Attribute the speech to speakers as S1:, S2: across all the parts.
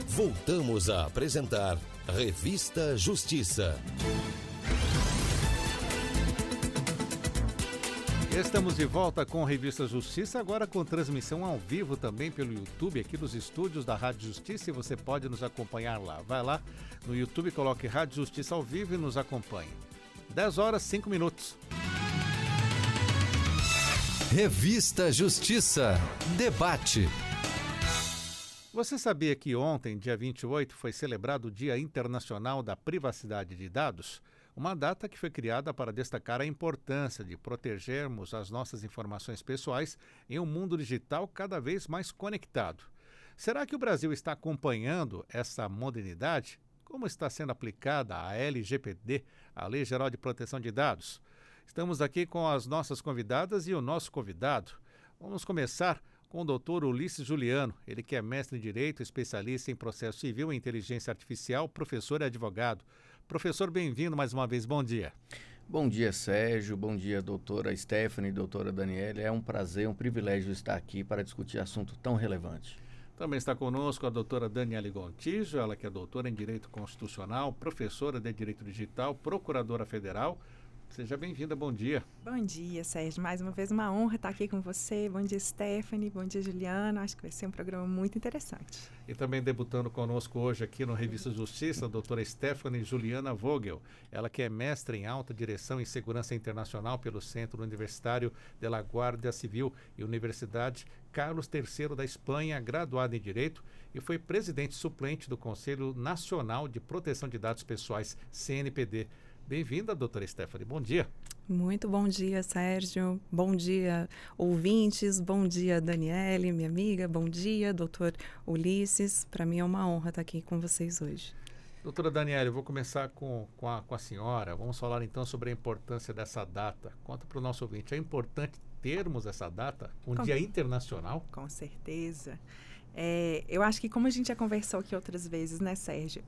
S1: Voltamos a apresentar Revista Justiça.
S2: Estamos de volta com Revista Justiça, agora com transmissão ao vivo também pelo YouTube, aqui nos estúdios da Rádio Justiça, e você pode nos acompanhar lá. Vai lá no YouTube, coloque Rádio Justiça ao vivo e nos acompanhe. 10 horas, 5 minutos.
S1: Revista Justiça. Debate.
S2: Você sabia que ontem, dia 28, foi celebrado o Dia Internacional da Privacidade de Dados? Uma data que foi criada para destacar a importância de protegermos as nossas informações pessoais em um mundo digital cada vez mais conectado. Será que o Brasil está acompanhando essa modernidade? Como está sendo aplicada a LGPD, a Lei Geral de Proteção de Dados? Estamos aqui com as nossas convidadas e o nosso convidado. Vamos começar com o doutor Ulisses Juliano, ele que é mestre em Direito, especialista em Processo Civil e Inteligência Artificial, professor e advogado. Professor, bem-vindo mais uma vez, bom dia.
S3: Bom dia, Sérgio, bom dia, doutora Stephanie, doutora Daniela. É um prazer, um privilégio estar aqui para discutir assunto tão relevante.
S2: Também está conosco a doutora Daniele Gontijo, ela que é doutora em Direito Constitucional, professora de Direito Digital, procuradora federal. Seja bem-vinda, bom dia.
S4: Bom dia, Sérgio. Mais uma vez uma honra estar aqui com você. Bom dia, Stephanie. Bom dia, Juliana. Acho que vai ser um programa muito interessante.
S2: E também debutando conosco hoje aqui no Revista Justiça, a doutora Stephanie Juliana Vogel. Ela que é mestre em Alta Direção e Segurança Internacional pelo Centro Universitário de la Guardia Civil e Universidade Carlos III da Espanha, graduada em Direito, e foi presidente suplente do Conselho Nacional de Proteção de Dados Pessoais, CNPD. Bem-vinda, doutora Stephanie. Bom dia.
S4: Muito bom dia, Sérgio. Bom dia, ouvintes. Bom dia, Daniele, minha amiga. Bom dia, doutor Ulisses. Para mim é uma honra estar aqui com vocês hoje.
S2: Doutora Daniele, eu vou começar com a senhora. Vamos falar então sobre a importância dessa data. Conta para o nosso ouvinte, é importante termos essa data, Dia Internacional?
S4: Com certeza. Eu acho que como a gente já conversou aqui outras vezes, né, Sérgio?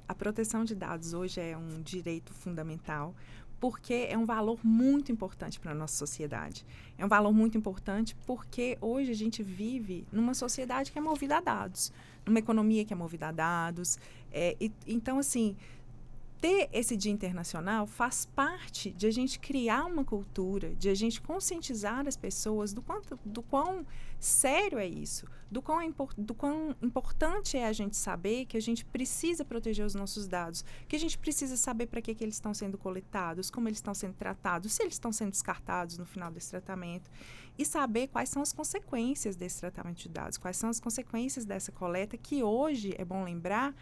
S4: A proteção de dados hoje é um direito fundamental, porque é um valor muito importante para a nossa sociedade. É um valor muito importante porque hoje a gente vive numa sociedade que é movida a dados, numa economia que é movida a dados. Então, assim, ter esse Dia Internacional faz parte de a gente criar uma cultura, de a gente conscientizar as pessoas do quão sério é isso, do quão importante é a gente saber que a gente precisa proteger os nossos dados, que a gente precisa saber para que eles estão sendo coletados, como eles estão sendo tratados, se eles estão sendo descartados no final desse tratamento, e saber quais são as consequências desse tratamento de dados, quais são as consequências dessa coleta, que hoje, é bom lembrar,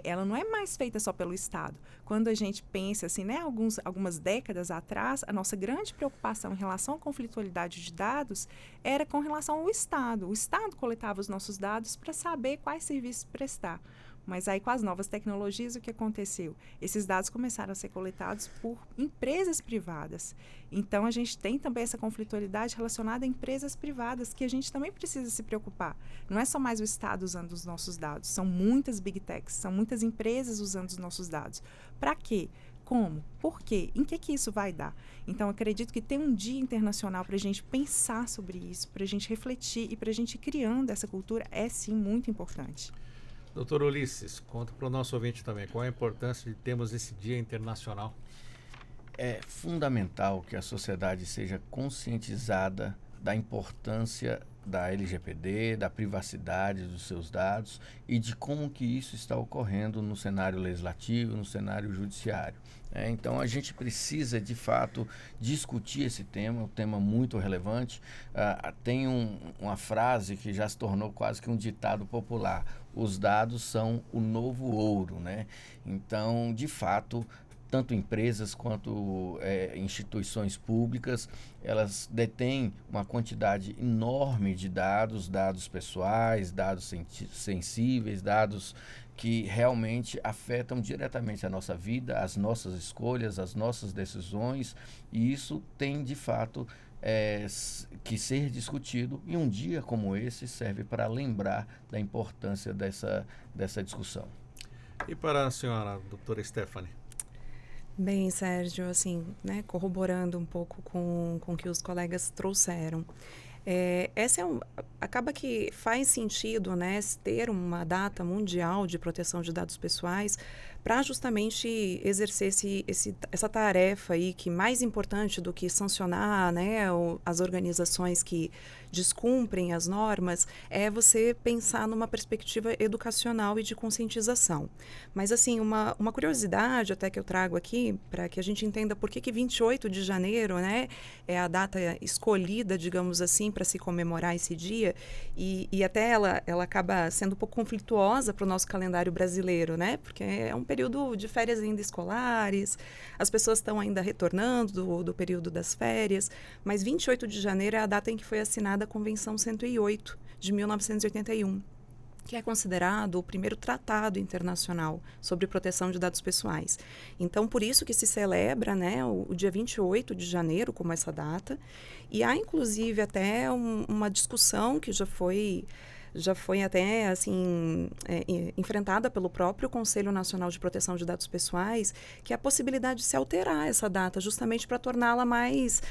S4: ela não é mais feita só pelo Estado. Quando a gente pensa assim, né, algumas décadas atrás, a nossa grande preocupação em relação à conflitualidade de dados era com relação ao Estado. O Estado coletava os nossos dados para saber quais serviços prestar. Mas aí com as novas tecnologias, o que aconteceu? Esses dados começaram a ser coletados por empresas privadas. Então, a gente tem também essa conflitualidade relacionada a empresas privadas, que a gente também precisa se preocupar. Não é só mais o Estado usando os nossos dados, são muitas big techs, são muitas empresas usando os nossos dados. Para quê? Como? Por quê? Em que isso vai dar? Então, acredito que ter um dia internacional para a gente pensar sobre isso, para a gente refletir e para a gente ir criando essa cultura é, sim, muito importante.
S2: Doutor Ulisses, conta para o nosso ouvinte também, qual a importância de termos esse Dia Internacional?
S3: É fundamental que a sociedade seja conscientizada da importância da LGPD, da privacidade dos seus dados e de como que isso está ocorrendo no cenário legislativo, no cenário judiciário. Então a gente precisa de fato discutir esse tema, um tema muito relevante. Tem uma frase que já se tornou quase que um ditado popular: os dados são o novo ouro, né? Então, de fato, tanto empresas quanto instituições públicas, elas detêm uma quantidade enorme de dados pessoais, dados sensíveis, dados que realmente afetam diretamente a nossa vida, as nossas escolhas, as nossas decisões, e isso tem de fato que ser discutido, e um dia como esse serve para lembrar da importância dessa discussão.
S2: E para a senhora, doutora Stephanie?
S5: Bem, Sérgio, assim, né, corroborando um pouco com o que os colegas trouxeram, Acaba que faz sentido, né, ter uma data mundial de proteção de dados pessoais para justamente exercer essa tarefa aí, que mais importante do que sancionar, né, as organizações que descumprem as normas, é você pensar numa perspectiva educacional e de conscientização. Mas, assim, uma curiosidade até que eu trago aqui, para que a gente entenda por que 28 de janeiro, né, é a data escolhida, digamos assim, para se comemorar esse dia, e até ela acaba sendo um pouco conflituosa para o nosso calendário brasileiro, né, porque é um período de férias ainda escolares, as pessoas estão ainda retornando do período das férias, mas 28 de janeiro é a data em que foi assinada a Convenção 108, de 1981, que é considerado o primeiro tratado internacional sobre proteção de dados pessoais. Então, por isso que se celebra, né, o dia 28 de janeiro como essa data, e há, inclusive, até uma discussão que já foi até, assim, enfrentada pelo próprio Conselho Nacional de Proteção de Dados Pessoais, que é a possibilidade de se alterar essa data, justamente para torná-la mais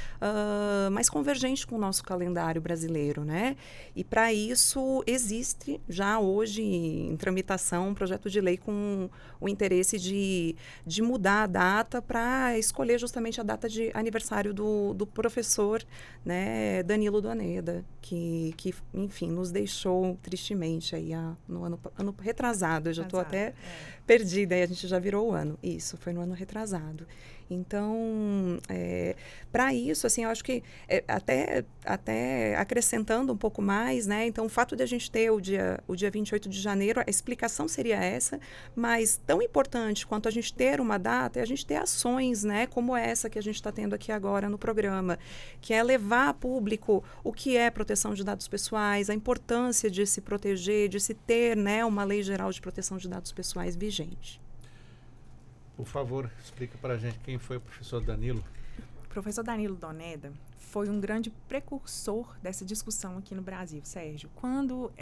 S5: convergente com o nosso calendário brasileiro, né? E, para isso, existe já hoje em tramitação um projeto de lei com o interesse de mudar a data para escolher justamente a data de aniversário do professor, né, Danilo Doneda, que enfim, nos deixou tristemente aí no ano retrasado. Eu já estou até perdida, aí a gente já virou o ano. Isso, foi no ano retrasado. Então, para isso, assim, eu acho que até acrescentando um pouco mais, né? Então, o fato de a gente ter o dia 28 de janeiro, a explicação seria essa, mas tão importante quanto a gente ter uma data é a gente ter ações, né? Como essa que a gente está tendo aqui agora no programa, que é levar a público o que é proteção de dados pessoais, a importância de se proteger, de se ter, né, uma lei geral de proteção de dados pessoais vigente.
S2: Por favor, explica para a gente quem foi o professor Danilo.
S4: O professor Danilo Doneda foi um grande precursor dessa discussão aqui no Brasil, Sérgio. Quando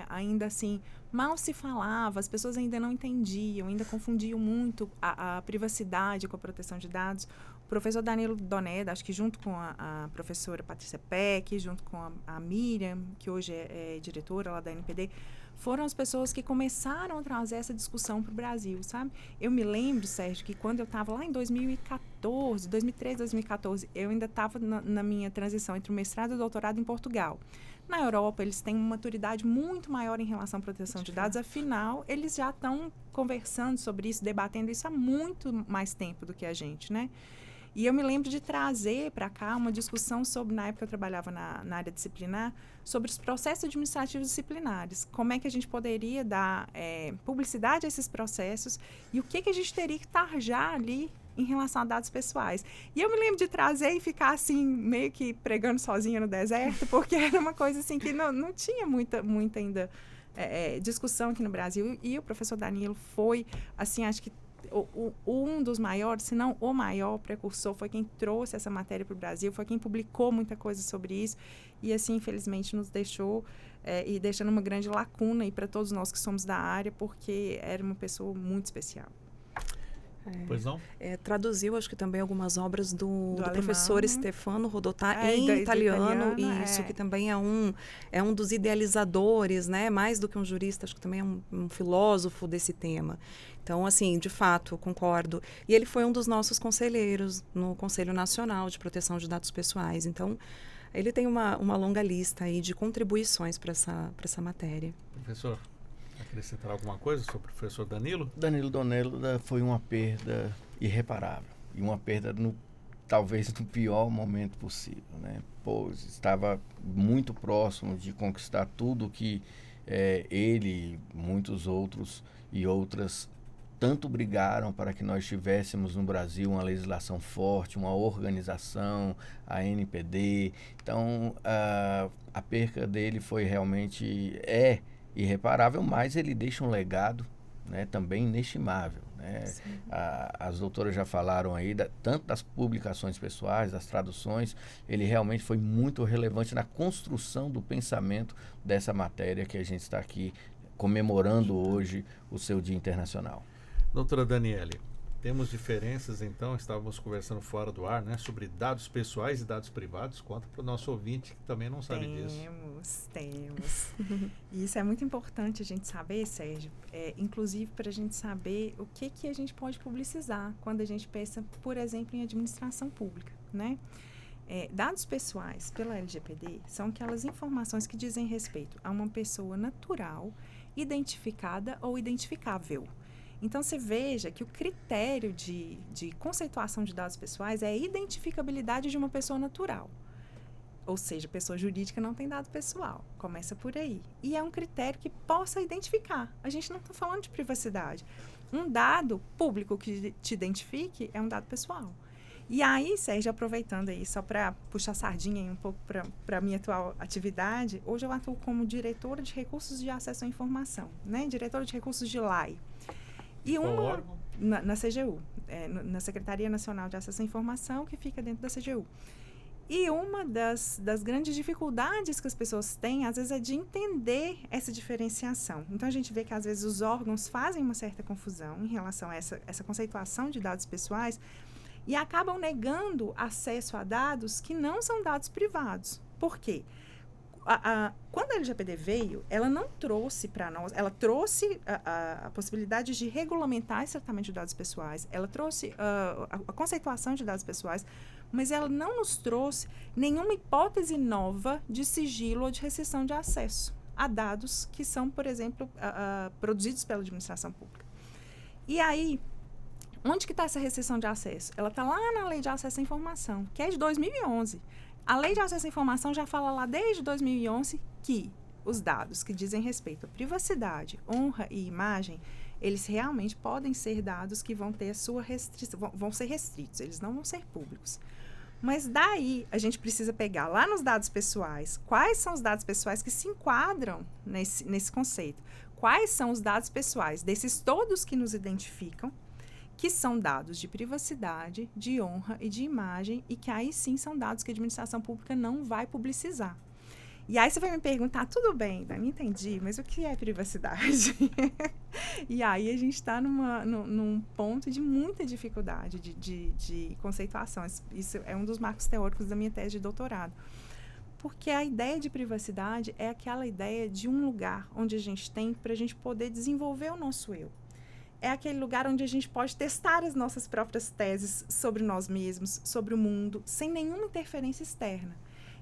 S4: ainda assim mal se falava, as pessoas ainda não entendiam, ainda confundiam muito a privacidade com a proteção de dados. O professor Danilo Doneda, acho que junto com a professora Patrícia Peck, junto com a Miriam, que hoje é diretora lá da NPD, foram as pessoas que começaram a trazer essa discussão para o Brasil, sabe? Eu me lembro, Sérgio, que quando eu estava lá em 2013, 2014, eu ainda estava na minha transição entre o mestrado e o doutorado em Portugal. Na Europa, eles têm uma maturidade muito maior em relação à proteção de dados, afinal, eles já estão conversando sobre isso, debatendo isso há muito mais tempo do que a gente, né? E eu me lembro de trazer para cá uma discussão sobre, na época eu trabalhava na área disciplinar, sobre os processos administrativos disciplinares. Como é que a gente poderia dar publicidade a esses processos e o que a gente teria que tarjar ali em relação a dados pessoais. E eu me lembro de trazer e ficar assim, meio que pregando sozinha no deserto, porque era uma coisa assim que não tinha muita ainda discussão aqui no Brasil. E o professor Danilo foi, assim, acho que um dos maiores, se não o maior precursor, foi quem trouxe essa matéria para o Brasil, foi quem publicou muita coisa sobre isso e, assim, infelizmente, nos deixou e deixando uma grande lacuna aí para todos nós que somos da área, porque era uma pessoa muito especial.
S2: Pois não?
S5: Traduziu, acho que também algumas obras do professor Stefano Rodotà
S4: em
S5: italiano, isso que também é um dos idealizadores, né? Mais do que um jurista, acho que também é um filósofo desse tema. Então, assim, de fato, concordo. E ele foi um dos nossos conselheiros no Conselho Nacional de Proteção de Dados Pessoais. Então, ele tem uma longa lista aí de contribuições para essa matéria.
S2: Professor, acrescentar alguma coisa sobre o professor Danilo?
S3: Danilo Doneda foi uma perda irreparável. E uma perda talvez no pior momento possível, né? Pois estava muito próximo de conquistar tudo que ele, muitos outros e outras tanto brigaram para que nós tivéssemos no Brasil uma legislação forte, uma organização, a NPD. Então, a perca dele foi realmente irreparável, mas ele deixa um legado, né, também inestimável, né? As doutoras já falaram aí tanto das publicações pessoais, das traduções. Ele realmente foi muito relevante na construção do pensamento dessa matéria que a gente está aqui comemorando hoje o seu Dia Internacional.
S2: Doutora Daniele, Temos diferenças, então, estávamos conversando fora do ar, né, sobre dados pessoais e dados privados. Conta para o nosso ouvinte que também não sabe disso.
S4: Temos. E isso é muito importante a gente saber, Sérgio, inclusive para a gente saber o que a gente pode publicizar quando a gente pensa, por exemplo, em administração pública, né? Dados pessoais pela LGPD são aquelas informações que dizem respeito a uma pessoa natural, identificada ou identificável. Então, você veja que o critério de conceituação de dados pessoais é a identificabilidade de uma pessoa natural. Ou seja, pessoa jurídica não tem dado pessoal. Começa por aí. E é um critério que possa identificar. A gente não está falando de privacidade. Um dado público que te identifique é um dado pessoal. E aí, Sérgio, aproveitando aí, só para puxar a sardinha aí um pouco para a minha atual atividade, hoje eu atuo como diretora de recursos de acesso à informação, né? Diretora de recursos de LAI. E na CGU, na Secretaria Nacional de Acesso à Informação, que fica dentro da CGU. E uma das grandes dificuldades que as pessoas têm, às vezes, é de entender essa diferenciação. Então, a gente vê que, às vezes, os órgãos fazem uma certa confusão em relação a essa conceituação de dados pessoais e acabam negando acesso a dados que não são dados privados. Por quê? Quando a LGPD veio, ela não trouxe para nós, ela trouxe a possibilidade de regulamentar esse tratamento de dados pessoais, ela trouxe a conceituação de dados pessoais, mas ela não nos trouxe nenhuma hipótese nova de sigilo ou de restrição de acesso a dados que são, por exemplo, produzidos pela administração pública. E aí, onde que está essa restrição de acesso? Ela está lá na Lei de Acesso à Informação, que é de 2011. A Lei de Acesso à Informação já fala lá desde 2011 que os dados que dizem respeito à privacidade, honra e imagem, eles realmente podem ser dados que vão ter a sua restrição, vão ser restritos, eles não vão ser públicos. Mas daí a gente precisa pegar lá nos dados pessoais, quais são os dados pessoais que se enquadram nesse conceito? Quais são os dados pessoais desses todos que nos identificam, que são dados de privacidade, de honra e de imagem, e que aí sim são dados que a administração pública não vai publicizar. E aí você vai me perguntar, tudo bem, Dani, entendi, mas o que é privacidade? E aí a gente está num ponto de muita dificuldade de conceituação. Isso é um dos marcos teóricos da minha tese de doutorado. Porque a ideia de privacidade é aquela ideia de um lugar onde a gente tem para a gente poder desenvolver o nosso eu. É aquele lugar onde a gente pode testar as nossas próprias teses sobre nós mesmos, sobre o mundo, sem nenhuma interferência externa.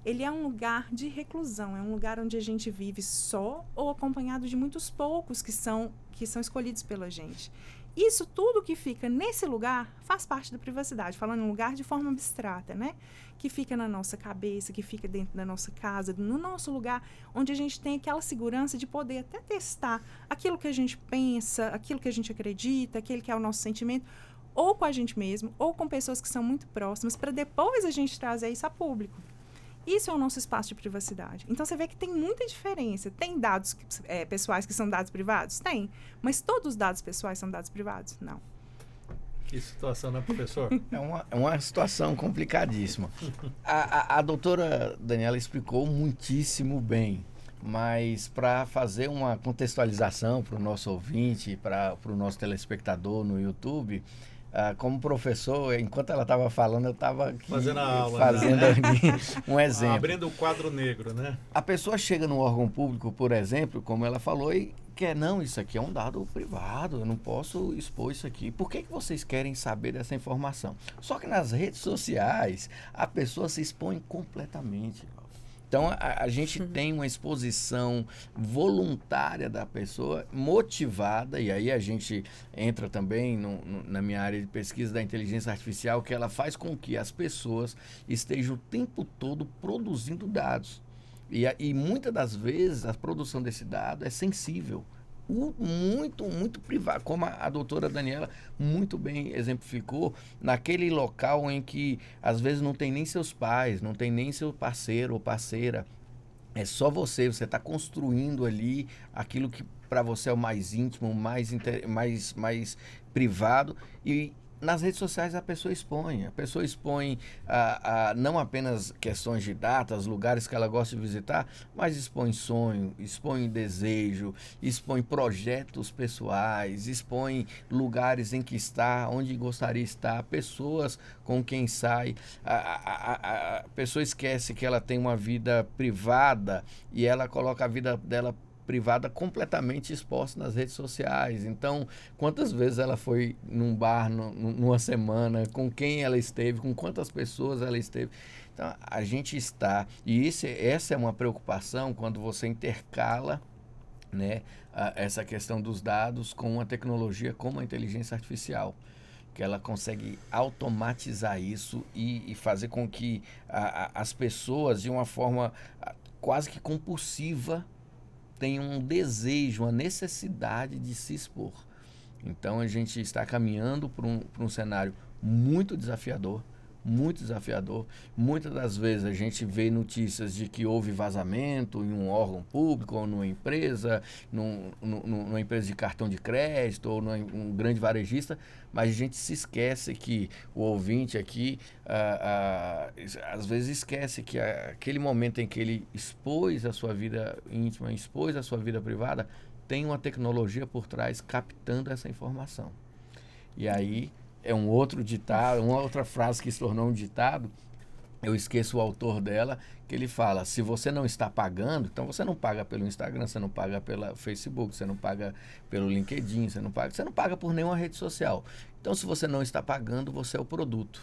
S4: Ele é um lugar de reclusão, é um lugar onde a gente vive só ou acompanhado de muitos poucos que são escolhidos pela gente. Isso tudo que fica nesse lugar faz parte da privacidade, falando em um lugar de forma abstrata, né? Que fica na nossa cabeça, que fica dentro da nossa casa, no nosso lugar, onde a gente tem aquela segurança de poder até testar aquilo que a gente pensa, aquilo que a gente acredita, aquele que é o nosso sentimento, ou com a gente mesmo, ou com pessoas que são muito próximas, para depois a gente trazer isso a público. Isso é o nosso espaço de privacidade. Então, você vê que tem muita diferença. Tem dados pessoais que são dados privados? Tem. Mas todos os dados pessoais são dados privados? Não.
S2: Que situação, né, professor?
S3: É uma situação complicadíssima. A doutora Daniela explicou muitíssimo bem, mas para fazer uma contextualização para o nosso ouvinte, para o nosso telespectador no YouTube, como professor, enquanto ela estava falando, eu estava
S2: fazendo a aula,
S3: fazendo aqui um exemplo.
S2: Abrindo o quadro negro, né?
S3: A pessoa chega no órgão público, por exemplo, como ela falou, e quer, não, isso aqui é um dado privado, eu não posso expor isso aqui. Por que vocês querem saber dessa informação? Só que nas redes sociais, a pessoa se expõe completamente. Então, a gente tem uma exposição voluntária da pessoa, motivada, e aí a gente entra também na minha área de pesquisa da inteligência artificial, que ela faz com que as pessoas estejam o tempo todo produzindo dados. E muitas das vezes a produção desse dado é sensível, muito privado, como a doutora Daniela muito bem exemplificou, naquele local em que às vezes não tem nem seus pais, não tem nem seu parceiro ou parceira, é só você está construindo ali aquilo que para você é o mais íntimo, mais privado, e nas redes sociais a pessoa expõe não apenas questões de datas, lugares que ela gosta de visitar, mas expõe sonho, expõe desejo, expõe projetos pessoais, expõe lugares em que está, onde gostaria de estar, pessoas com quem sai. A pessoa esquece que ela tem uma vida privada e ela coloca a vida dela privada completamente exposta nas redes sociais. Então, quantas vezes ela foi num bar numa semana, com quem ela esteve, com quantas pessoas ela esteve. Então, a gente está... E essa é uma preocupação quando você intercala, né, essa questão dos dados com uma tecnologia como a inteligência artificial, que ela consegue automatizar isso e fazer com que as pessoas, de uma forma quase que compulsiva, tem um desejo, uma necessidade de se expor. Então, a gente está caminhando para um cenário muito desafiador, muito desafiador. Muitas das vezes a gente vê notícias de que houve vazamento em um órgão público ou numa empresa, numa empresa de cartão de crédito ou num grande varejista, mas a gente se esquece que o ouvinte aqui, às vezes esquece que aquele momento em que ele expôs a sua vida íntima, expôs a sua vida privada, tem uma tecnologia por trás captando essa informação. E aí é um outro ditado, uma outra frase que se tornou um ditado, eu esqueço o autor dela, que ele fala: se você não está pagando, então você não paga pelo Instagram, você não paga pela Facebook, você não paga pelo LinkedIn, você não paga por nenhuma rede social. Então, se você não está pagando, você é o produto.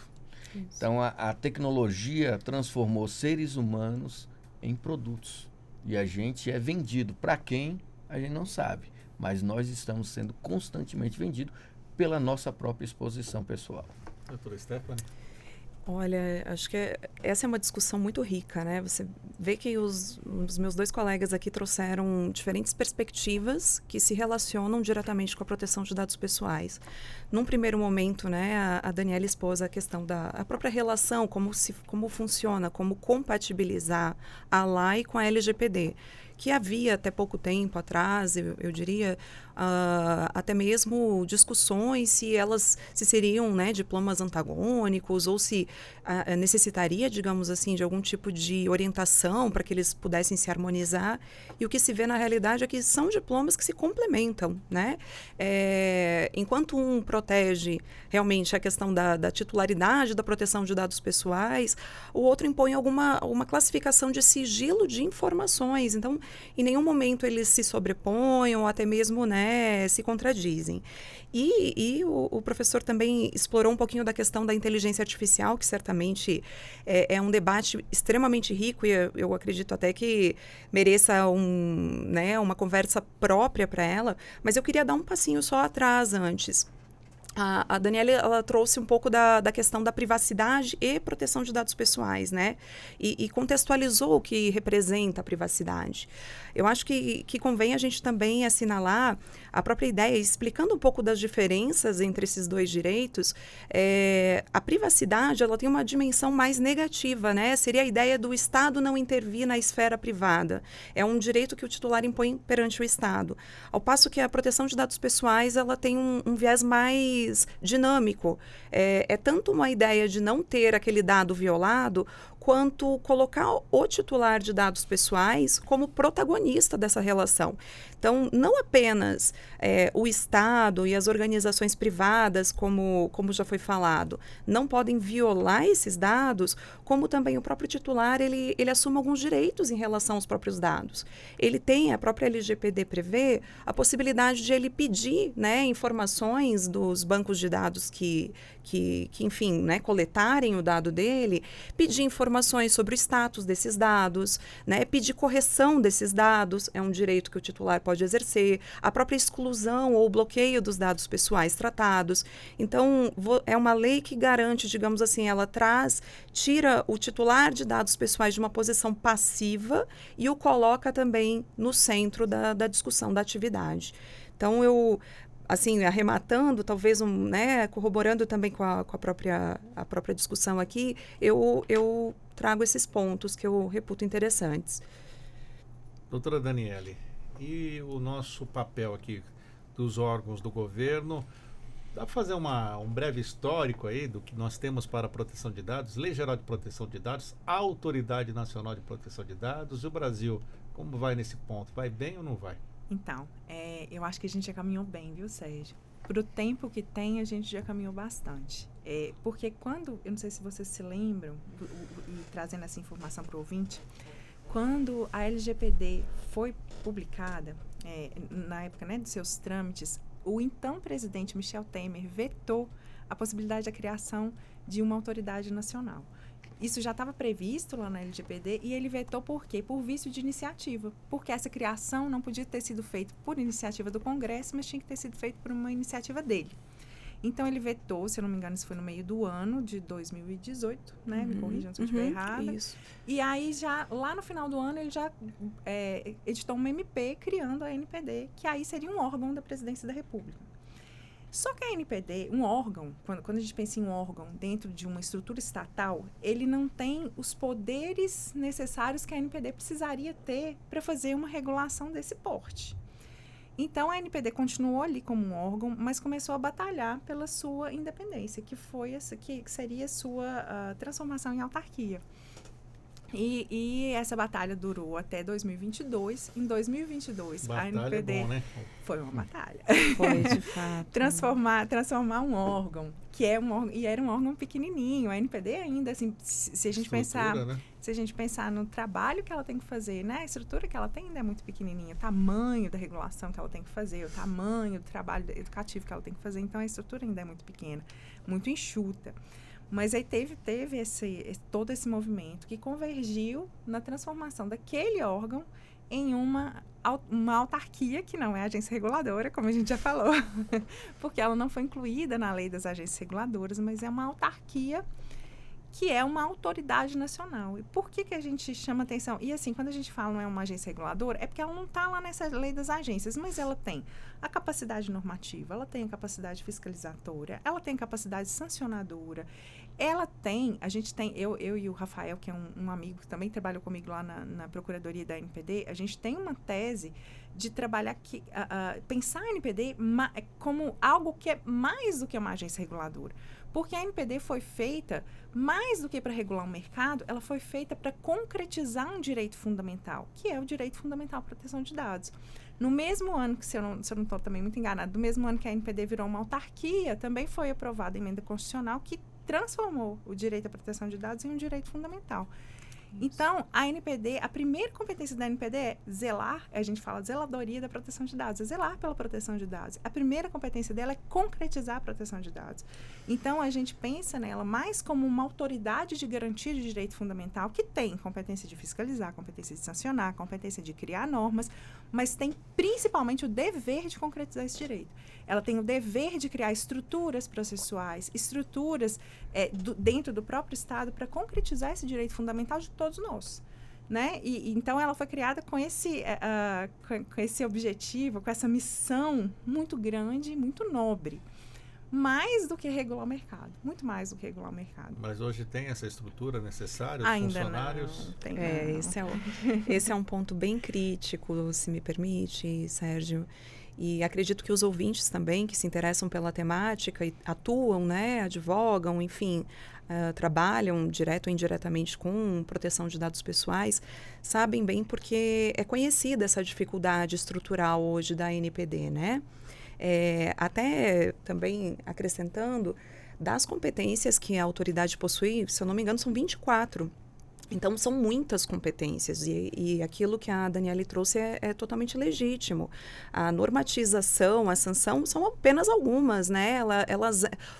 S3: Isso. Então, a tecnologia transformou seres humanos em produtos. E a gente é vendido. Para quem? A gente não sabe. Mas nós estamos sendo constantemente vendidos pela nossa própria exposição pessoal.
S2: Doutora Stephanie?
S5: Olha, acho que essa é uma discussão muito rica, né? Você vê que os meus dois colegas aqui trouxeram diferentes perspectivas que se relacionam diretamente com a proteção de dados pessoais. Num primeiro momento, né, a Daniela expôs a questão da própria relação, como funciona, como compatibilizar a lei com a LGPD, que havia até pouco tempo atrás, eu diria, até mesmo discussões se seriam, né, diplomas antagônicos ou se necessitaria, digamos assim, de algum tipo de orientação para que eles pudessem se harmonizar. E o que se vê na realidade é que são diplomas que se complementam, né? Enquanto um protege realmente a questão da titularidade da proteção de dados pessoais, o outro impõe uma classificação de sigilo de informações. Então, em nenhum momento eles se sobrepõem ou até mesmo, né, se contradizem. E o professor também explorou um pouquinho da questão da inteligência artificial, que certamente é um debate extremamente rico e eu acredito até que mereça uma conversa própria para ela, mas eu queria dar um passinho só atrás antes. A Daniela, ela trouxe um pouco da questão da privacidade e proteção de dados pessoais, né? E contextualizou o que representa a privacidade. Eu acho que convém a gente também assinalar a própria ideia, explicando um pouco das diferenças entre esses dois direitos. A privacidade, ela tem uma dimensão mais negativa, né? Seria a ideia do Estado não intervir na esfera privada. É um direito que o titular impõe perante o Estado. Ao passo que a proteção de dados pessoais, ela tem um viés mais dinâmico. É tanto uma ideia de não ter aquele dado violado, quanto colocar o titular de dados pessoais como protagonista dessa relação. Então, não apenas o Estado e as organizações privadas, como já foi falado, não podem violar esses dados, como também o próprio titular, ele assume alguns direitos em relação aos próprios dados. Ele tem, a própria LGPD prevê a possibilidade de ele pedir, né, informações dos bancos de dados que enfim, né, coletarem o dado dele, pedir informações sobre o status desses dados, né, pedir correção desses dados, é um direito que o titular pode exercer, a própria exclusão ou bloqueio dos dados pessoais tratados. Então, é uma lei que garante, digamos assim, tira o titular de dados pessoais de uma posição passiva e o coloca também no centro da discussão da atividade. Então, assim, arrematando, talvez, corroborando também com a própria discussão aqui, eu trago esses pontos que eu reputo interessantes.
S2: Doutora Daniele, e o nosso papel aqui dos órgãos do governo Dá para fazer um breve histórico aí do que nós temos para a proteção de dados, Lei Geral de Proteção de Dados, Autoridade Nacional de Proteção de Dados, e o Brasil, como vai nesse ponto? Vai bem ou não vai?
S4: Então, eu acho que a gente já caminhou bem, viu, Sérgio? Para o tempo que tem, a gente já caminhou bastante. Porque quando, eu não sei se vocês se lembram, e trazendo essa informação para o ouvinte, quando a LGPD foi publicada, na época, né, dos seus trâmites, o então presidente Michel Temer vetou a possibilidade da criação de uma autoridade nacional. Isso já estava previsto lá na LGPD e ele vetou por quê? Por vício de iniciativa. Porque essa criação não podia ter sido feita por iniciativa do Congresso, mas tinha que ter sido feita por uma iniciativa dele. Então, ele vetou, se eu não me engano, isso foi no meio do ano de 2018, né? Me corrijam se eu estiver errada.
S5: Isso.
S4: E aí, já lá no final do ano, ele já editou uma MP criando a NPD, que aí seria um órgão da Presidência da República. Só que a NPD, um órgão, quando a gente pensa em um órgão dentro de uma estrutura estatal, ele não tem os poderes necessários que a NPD precisaria ter para fazer uma regulação desse porte. Então, a NPD continuou ali como um órgão, mas começou a batalhar pela sua independência, que seria a sua transformação em autarquia. E essa batalha durou até 2022. Em 2022,
S2: Batalha
S4: a NPD...
S2: é bom, né?
S4: Foi uma batalha.
S5: Foi, de fato.
S4: transformar um órgão, que é um órgão, e era um órgão pequenininho. A NPD ainda, assim, se a gente pensar...
S2: Né?
S4: Se a gente pensar no trabalho que ela tem que fazer, né? A estrutura que ela tem ainda é muito pequenininha. O tamanho da regulação que ela tem que fazer, o tamanho do trabalho educativo que ela tem que fazer. Então, a estrutura ainda é muito pequena, muito enxuta. Mas aí teve todo esse movimento que convergiu na transformação daquele órgão em uma autarquia, que não é agência reguladora, como a gente já falou, porque ela não foi incluída na lei das agências reguladoras, mas é uma autarquia que é uma autoridade nacional. E por que a gente chama atenção? E assim, quando a gente fala não é uma agência reguladora, é porque ela não está lá nessa lei das agências, mas ela tem a capacidade normativa, ela tem a capacidade fiscalizatória, ela tem a capacidade sancionadora, ela tem, eu e o Rafael, que é um amigo que também trabalhou comigo lá na Procuradoria da NPD, a gente tem uma tese de trabalhar pensar a NPD como algo que é mais do que uma agência reguladora. Porque a NPD foi feita, mais do que para regular o mercado, ela foi feita para concretizar um direito fundamental, que é o direito fundamental à proteção de dados. No mesmo ano, se eu não estou também muito enganada, no mesmo ano que a NPD virou uma autarquia, também foi aprovada a emenda constitucional que transformou o direito à proteção de dados em um direito fundamental. Então, a NPD, a primeira competência da NPD é zelar, a gente fala zeladoria da proteção de dados, é zelar pela proteção de dados. A primeira competência dela é concretizar a proteção de dados. Então, a gente pensa nela mais como uma autoridade de garantia de direito fundamental que tem competência de fiscalizar, competência de sancionar, competência de criar normas, mas tem principalmente o dever de concretizar esse direito. Ela tem o dever de criar estruturas processuais, estruturas dentro do próprio Estado para concretizar esse direito fundamental de todos nós, né? Então, ela foi criada com esse objetivo, com essa missão muito grande, muito nobre. Mais do que regular o mercado, muito mais do que regular o mercado.
S2: Mas hoje tem essa estrutura necessária, os
S4: ainda
S2: funcionários?
S4: Não, tem,
S5: esse é um ponto bem crítico, se me permite, Sérgio. E acredito que os ouvintes também, que se interessam pela temática e atuam, né, advogam, enfim, trabalham direto ou indiretamente com proteção de dados pessoais, sabem bem porque é conhecida essa dificuldade estrutural hoje da NPD, né? Até também acrescentando, das competências que a autoridade possui, se eu não me engano, são 24. Então, são muitas competências e aquilo que a Daniele trouxe é totalmente legítimo. A normatização, a sanção são apenas algumas, né?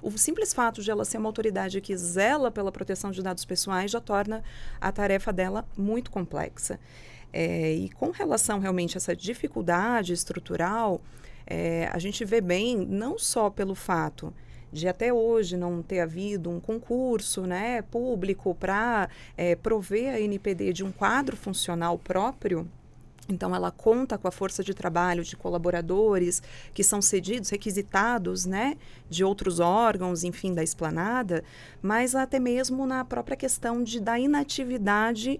S5: O simples fato de ela ser uma autoridade que zela pela proteção de dados pessoais já torna a tarefa dela muito complexa. E com relação realmente a essa dificuldade estrutural, a gente vê bem, não só pelo fato de até hoje não ter havido um concurso, né, público para prover a NPD de um quadro funcional próprio. Então, ela conta com a força de trabalho de colaboradores que são cedidos, requisitados, né, de outros órgãos, enfim, da esplanada, mas até mesmo na própria questão da inatividade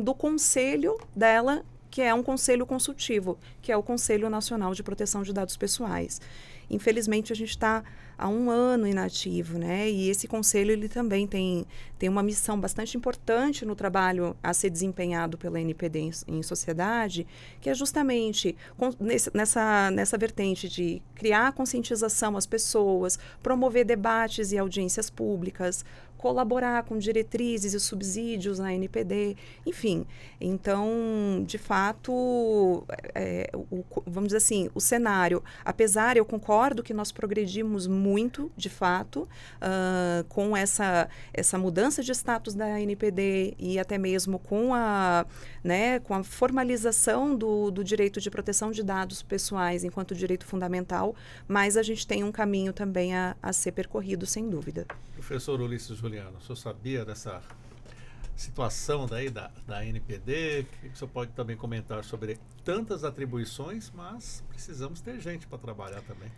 S5: do conselho dela, que é um conselho consultivo, que é o Conselho Nacional de Proteção de Dados Pessoais. Infelizmente, a gente está há 1 ano inativo, né? E esse conselho ele também tem uma missão bastante importante no trabalho a ser desempenhado pela NPD em sociedade, que é justamente nessa vertente de criar conscientização às pessoas, promover debates e audiências públicas, colaborar com diretrizes e subsídios na NPD, enfim. Então, de fato, vamos dizer assim, o cenário, apesar, eu concordo que nós progredimos muito, de fato, com essa mudança de status da NPD e até mesmo com a formalização do direito de proteção de dados pessoais enquanto direito fundamental, mas a gente tem um caminho também a ser percorrido, sem dúvida.
S2: Professor Ulisses Juliano, o senhor sabia dessa situação daí da NPD? O que o senhor pode também comentar sobre tantas atribuições, mas precisamos ter gente para trabalhar também?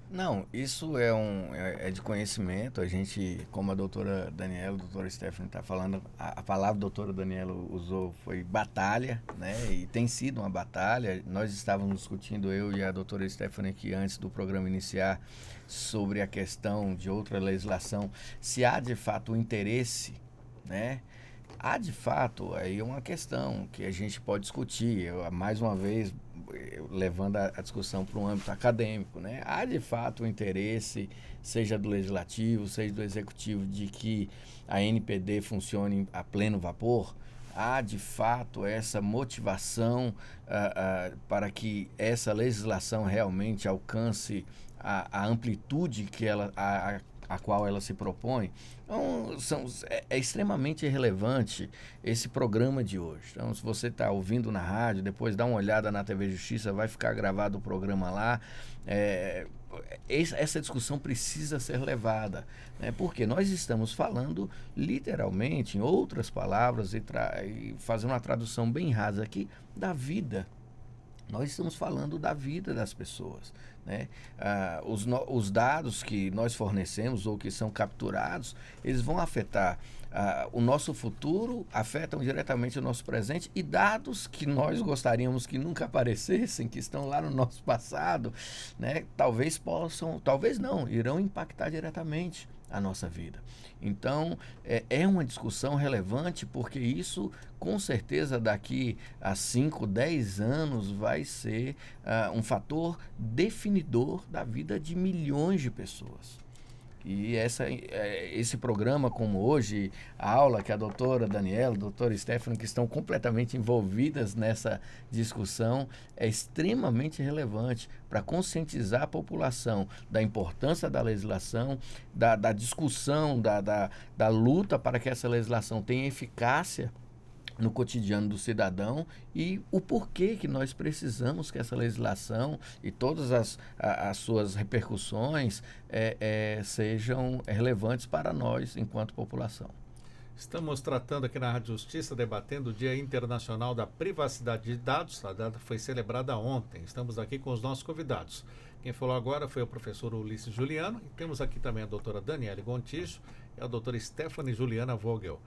S3: Não, isso é de conhecimento. A gente, como a doutora Daniela, a doutora Stephanie está falando, a palavra doutora Daniela usou foi batalha, né? E tem sido uma batalha. Nós estávamos discutindo, eu e a doutora Stephanie, aqui antes do programa iniciar, sobre a questão de outra legislação, se há de fato um interesse, né? Há de fato aí uma questão que a gente pode discutir, mais uma vez levando a discussão para um âmbito acadêmico, né? Há de fato um interesse, seja do legislativo, seja do executivo, de que a NPD funcione a pleno vapor. Há de fato essa motivação para que essa legislação realmente alcance a amplitude que a qual ela se propõe. Então, é extremamente relevante esse programa de hoje. Então, se você está ouvindo na rádio, depois dá uma olhada na TV Justiça, vai ficar gravado o programa lá. Essa discussão precisa ser levada, né? Porque nós estamos falando literalmente, em outras palavras, e fazendo uma tradução bem rasa aqui, da vida. Nós estamos falando da vida das pessoas, né? Os dados que nós fornecemos ou que são capturados, eles vão afetar o nosso futuro, afetam diretamente o nosso presente, e dados que nós gostaríamos que nunca aparecessem, que estão lá no nosso passado, né? Talvez possam, talvez não, irão impactar diretamente a nossa vida. Então, é uma discussão relevante, porque isso, com certeza, daqui a 5, 10 anos, vai ser um definidor da vida de milhões de pessoas. E esse programa, como hoje, a aula que a doutora Daniela, a doutora Stephanie, que estão completamente envolvidas nessa discussão, é extremamente relevante para conscientizar a população da importância da legislação, da discussão, da luta para que essa legislação tenha eficácia no cotidiano do cidadão, e o porquê que nós precisamos que essa legislação e todas as suas repercussões sejam relevantes para nós enquanto população.
S2: Estamos tratando aqui na Rádio Justiça, debatendo o Dia Internacional da Privacidade de Dados. A data foi celebrada ontem. Estamos aqui com os nossos convidados. Quem falou agora foi o professor Ulisses Juliano, e temos aqui também a doutora Daniele Gontijo e a doutora Stephanie Juliana Vogel.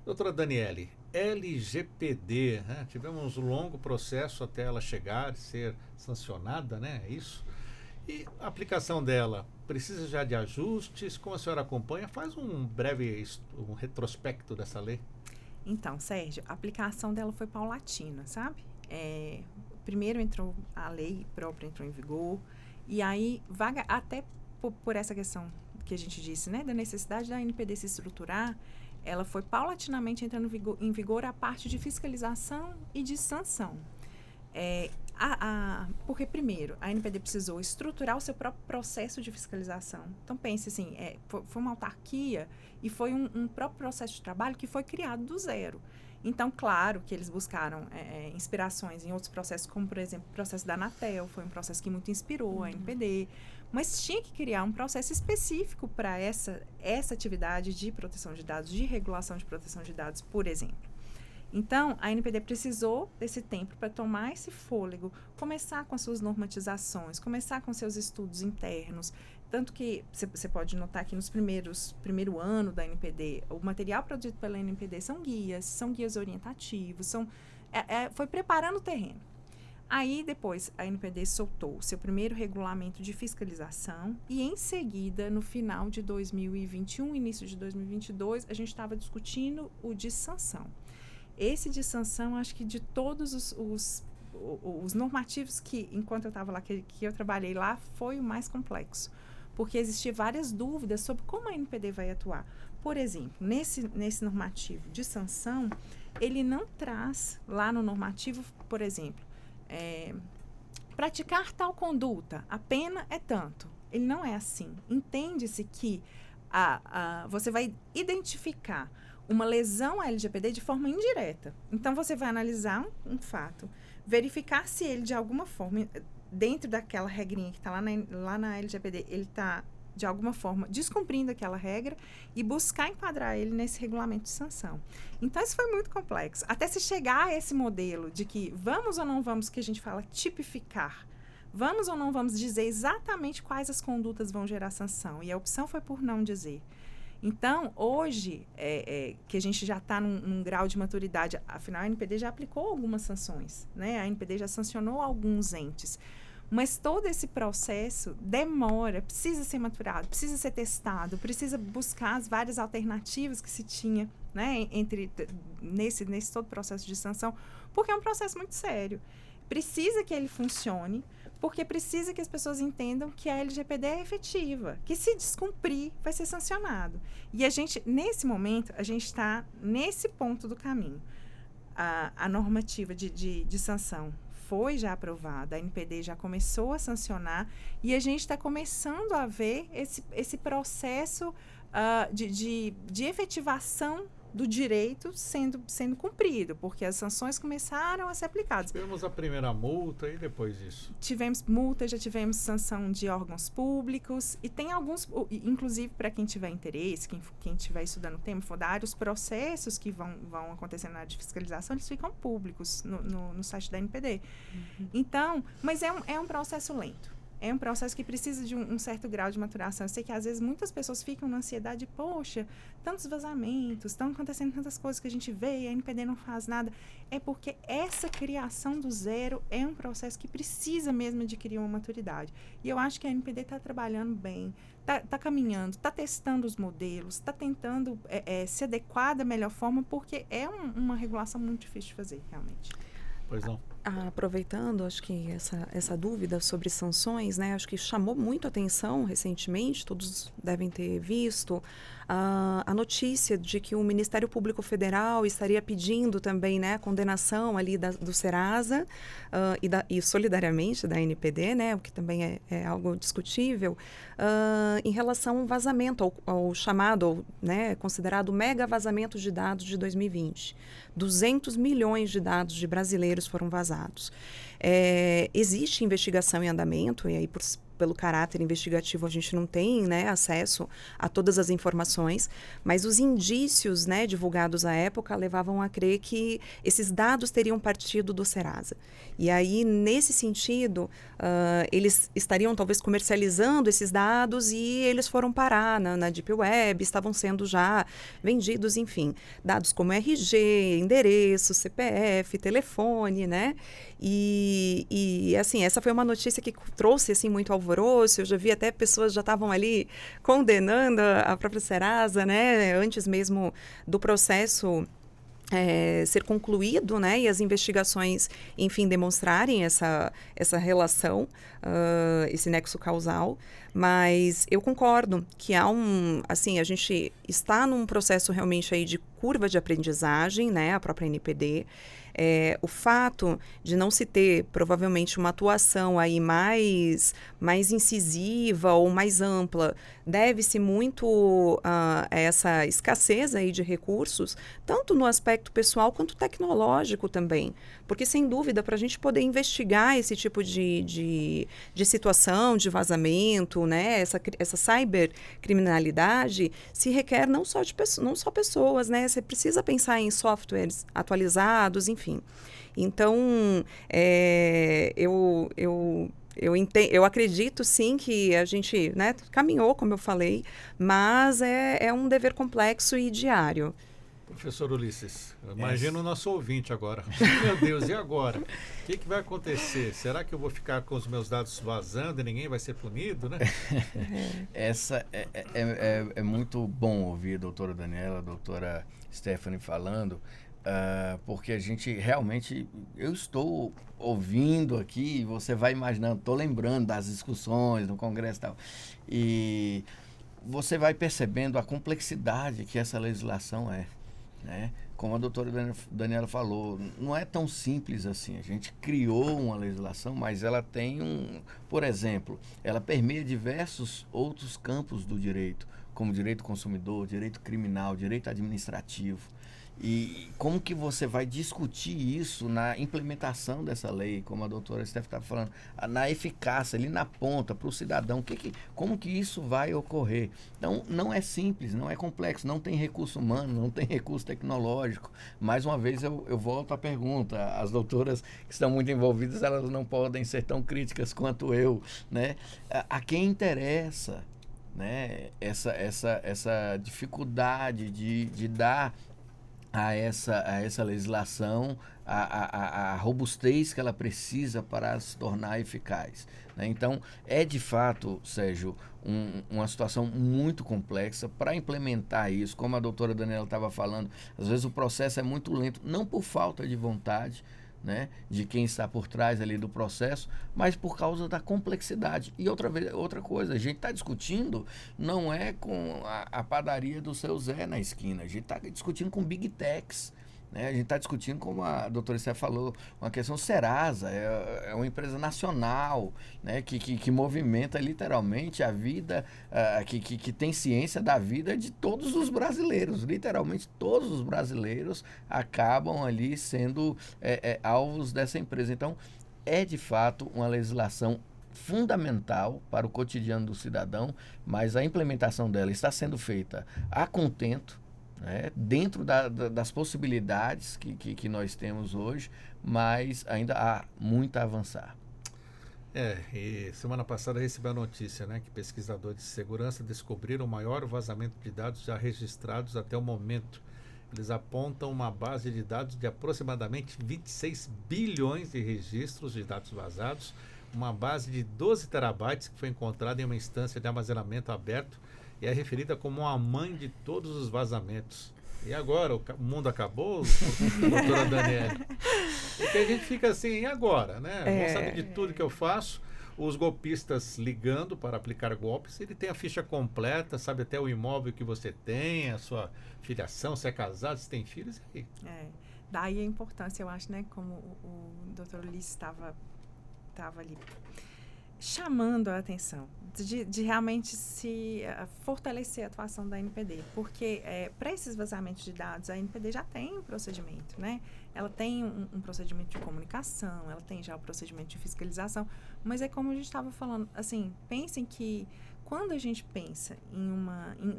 S2: Doutora Daniele, LGPD, né? Tivemos um longo processo até ela chegar, ser sancionada, né? É isso? E a aplicação dela precisa já de ajustes? Como a senhora acompanha? Faz um breve retrospecto dessa lei.
S4: Então, Sérgio, a aplicação dela foi paulatina, sabe? Primeiro entrou a lei própria, entrou em vigor, e aí, até por essa questão que a gente disse, né? Da necessidade da NPD se estruturar, ela foi paulatinamente entrando em vigor a parte de fiscalização e de sanção. Porque, primeiro, a NPD precisou estruturar o seu próprio processo de fiscalização. Então, pense assim, foi uma autarquia e foi um próprio processo de trabalho que foi criado do zero. Então, claro que eles buscaram inspirações em outros processos, como, por exemplo, o processo da Anatel, foi um processo que muito inspirou a NPD, mas tinha que criar um processo específico para essa atividade de proteção de dados, de regulação de proteção de dados, por exemplo. Então, a NPD precisou desse tempo para tomar esse fôlego, começar com as suas normatizações, começar com seus estudos internos. Tanto que você pode notar que nos primeiro ano da NPD, o material produzido pela NPD são guias orientativos, são foi preparando o terreno. Aí, depois, a NPD soltou o seu primeiro regulamento de fiscalização e, em seguida, no final de 2021, início de 2022, a gente estava discutindo o de sanção. Esse de sanção, acho que de todos os normativos que, enquanto eu estava lá, que eu trabalhei lá, foi o mais complexo. Porque existiam várias dúvidas sobre como a NPD vai atuar. Por exemplo, nesse normativo de sanção, ele não traz lá no normativo, por exemplo, praticar tal conduta, a pena é tanto. Ele não é assim. Entende-se que você vai identificar uma lesão à LGPD de forma indireta. Então, você vai analisar um fato, verificar se ele, de alguma forma, dentro daquela regrinha que está lá na LGPD, ele está, de alguma forma, descumprindo aquela regra e buscar enquadrar ele nesse regulamento de sanção. Então, isso foi muito complexo. Até se chegar a esse modelo de que vamos ou não vamos, que a gente fala tipificar, vamos ou não vamos dizer exatamente quais as condutas vão gerar sanção. E a opção foi por não dizer. Então, hoje, que a gente já está num grau de maturidade, afinal, a NPD já aplicou algumas sanções, né? A NPD já sancionou alguns entes. Mas todo esse processo demora, precisa ser maturado, precisa ser testado, precisa buscar as várias alternativas que se tinha, né, nesse todo processo de sanção, porque é um processo muito sério. Precisa que ele funcione, porque precisa que as pessoas entendam que a LGPD é efetiva, que se descumprir, vai ser sancionado. E a gente, nesse momento, a gente está nesse ponto do caminho. A normativa de sanção foi já aprovada, a NPD já começou a sancionar e a gente está começando a ver esse processo de efetivação do direito sendo cumprido, porque as sanções começaram a ser aplicadas.
S2: Tivemos a primeira multa e depois disso?
S4: Tivemos multa, já tivemos sanção de órgãos públicos e tem alguns, inclusive para quem tiver interesse, quem estiver estudando o tema, for da área, os processos que vão acontecer na área de fiscalização, eles ficam públicos no site da NPD. Uhum. Então, mas é um processo lento. É um processo que precisa de um certo grau de maturação. Eu sei que, às vezes, muitas pessoas ficam na ansiedade, poxa, tantos vazamentos, estão acontecendo tantas coisas que a gente vê e a NPD não faz nada. É porque essa criação do zero é um processo que precisa mesmo adquirir uma maturidade. E eu acho que a NPD está trabalhando bem, está caminhando, está testando os modelos, está tentando se adequar da melhor forma, porque é uma regulação muito difícil de fazer, realmente.
S2: Pois não.
S5: Aproveitando, acho que essa dúvida sobre sanções, né, acho que chamou muito atenção recentemente, todos devem ter visto, a notícia de que o Ministério Público Federal estaria pedindo também, né, a condenação ali do Serasa e solidariamente da NPD, né, o que também é algo discutível, em relação ao vazamento, ao chamado, né, considerado mega vazamento de dados de 2020. 200 milhões de dados de brasileiros foram vazados. Existe investigação em andamento, e aí pelo caráter investigativo a gente não tem, né, acesso a todas as informações, mas os indícios, né, divulgados à época levavam a crer que esses dados teriam partido do Serasa. E aí, nesse sentido, eles estariam talvez comercializando esses dados e eles foram parar na Deep Web, estavam sendo já vendidos, enfim, dados como RG, endereço, CPF, telefone, né? E assim, essa foi uma notícia que trouxe assim muito alvoroço. Eu já vi até pessoas já estavam ali condenando a própria Serasa, né, antes mesmo do processo ser concluído, né, e as investigações, enfim, demonstrarem essa relação, esse nexo causal. Mas eu concordo que há assim, a gente está num processo realmente aí de curva de aprendizagem, né, a própria NPD. O fato de não se ter, provavelmente, uma atuação aí mais incisiva ou mais ampla, deve-se muito a essa escassez aí de recursos, tanto no aspecto pessoal quanto tecnológico também. Porque, sem dúvida, para a gente poder investigar esse tipo de situação, de vazamento, né, essa cybercriminalidade, se requer não só pessoas, né, você precisa pensar em softwares atualizados, enfim. Então, eu acredito sim que a gente, né, caminhou, como eu falei, mas é um dever complexo e diário.
S2: Professor Ulisses, imagina o nosso ouvinte agora. Meu Deus, e agora? O que vai acontecer? Será que eu vou ficar com os meus dados vazando e ninguém vai ser punido, né?
S3: Essa é muito bom ouvir a doutora Daniela, a doutora Stephanie falando, porque a gente realmente, eu estou ouvindo aqui, você vai imaginando, estou lembrando das discussões no Congresso e tal, e você vai percebendo a complexidade que essa legislação é, né? Como a doutora Daniela falou, não é tão simples assim. A gente criou uma legislação, mas ela tem por exemplo, ela permeia diversos outros campos do direito, como direito consumidor, direito criminal, direito administrativo. E como que você vai discutir isso na implementação dessa lei, como a doutora Steph estava falando, na eficácia, ali na ponta, para o cidadão, como que isso vai ocorrer? Então, não é simples, não é complexo, não tem recurso humano, não tem recurso tecnológico. Mais uma vez, eu volto à pergunta, as doutoras que estão muito envolvidas, elas não podem ser tão críticas quanto eu, né? A quem interessa, né, essa dificuldade de dar a essa legislação a robustez que ela precisa para se tornar eficaz, né? Então, é de fato, Sérgio, uma situação muito complexa para implementar isso. Como a doutora Daniela estava falando, às vezes o processo é muito lento, não por falta de vontade, né, de quem está por trás ali do processo, mas por causa da complexidade. E outra coisa, a gente está discutindo não é com a padaria do seu Zé na esquina, a gente está discutindo com Big Techs, né? A gente está discutindo, como a doutora Cé falou, uma questão Serasa, é uma empresa nacional, né, que movimenta literalmente a vida, que tem ciência da vida de todos os brasileiros. Literalmente todos os brasileiros acabam ali sendo alvos dessa empresa. Então, é de fato uma legislação fundamental para o cotidiano do cidadão, mas a implementação dela está sendo feita a contento, né, dentro das possibilidades que nós temos hoje, mas ainda há muito a avançar.
S2: E semana passada recebi a notícia, né, que pesquisadores de segurança descobriram o maior vazamento de dados já registrados até o momento. Eles apontam uma base de dados de aproximadamente 26 bilhões de registros de dados vazados, uma base de 12 terabytes que foi encontrada em uma instância de armazenamento aberto e é referida como a mãe de todos os vazamentos. E agora? O mundo acabou, doutora Daniela? Porque a gente fica assim, e agora? Né? Vão saber de tudo que eu faço. Os golpistas ligando para aplicar golpes, ele tem a ficha completa, sabe até o imóvel que você tem, a sua filiação, se é casado, se tem filhos. E aí?
S4: Daí a importância, eu acho, né, como o doutor Ulisses estava ali chamando a atenção de realmente se fortalecer a atuação da NPD, porque para esses vazamentos de dados, a NPD já tem um procedimento, né? Ela tem um procedimento de comunicação, ela tem já o procedimento de fiscalização, mas é como a gente estava falando, assim, pensem que quando a gente pensa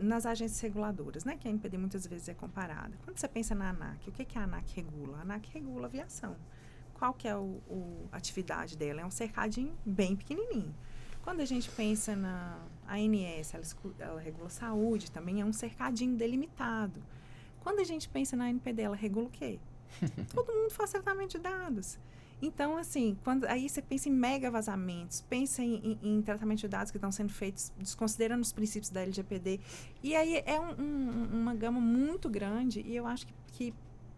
S4: nas agências reguladoras, né, que a NPD muitas vezes é comparada, quando você pensa na ANAC, o que a ANAC regula? A ANAC regula a aviação. Qual que é a atividade dela? É um cercadinho bem pequenininho. Quando a gente pensa na ANS, ela regula saúde, também é um cercadinho delimitado. Quando a gente pensa na NPD, ela regula o quê? Todo mundo faz tratamento de dados. Então, assim, aí você pensa em mega vazamentos, pensa em tratamento de dados que estão sendo feitos desconsiderando os princípios da LGPD. E aí é uma gama muito grande e eu acho que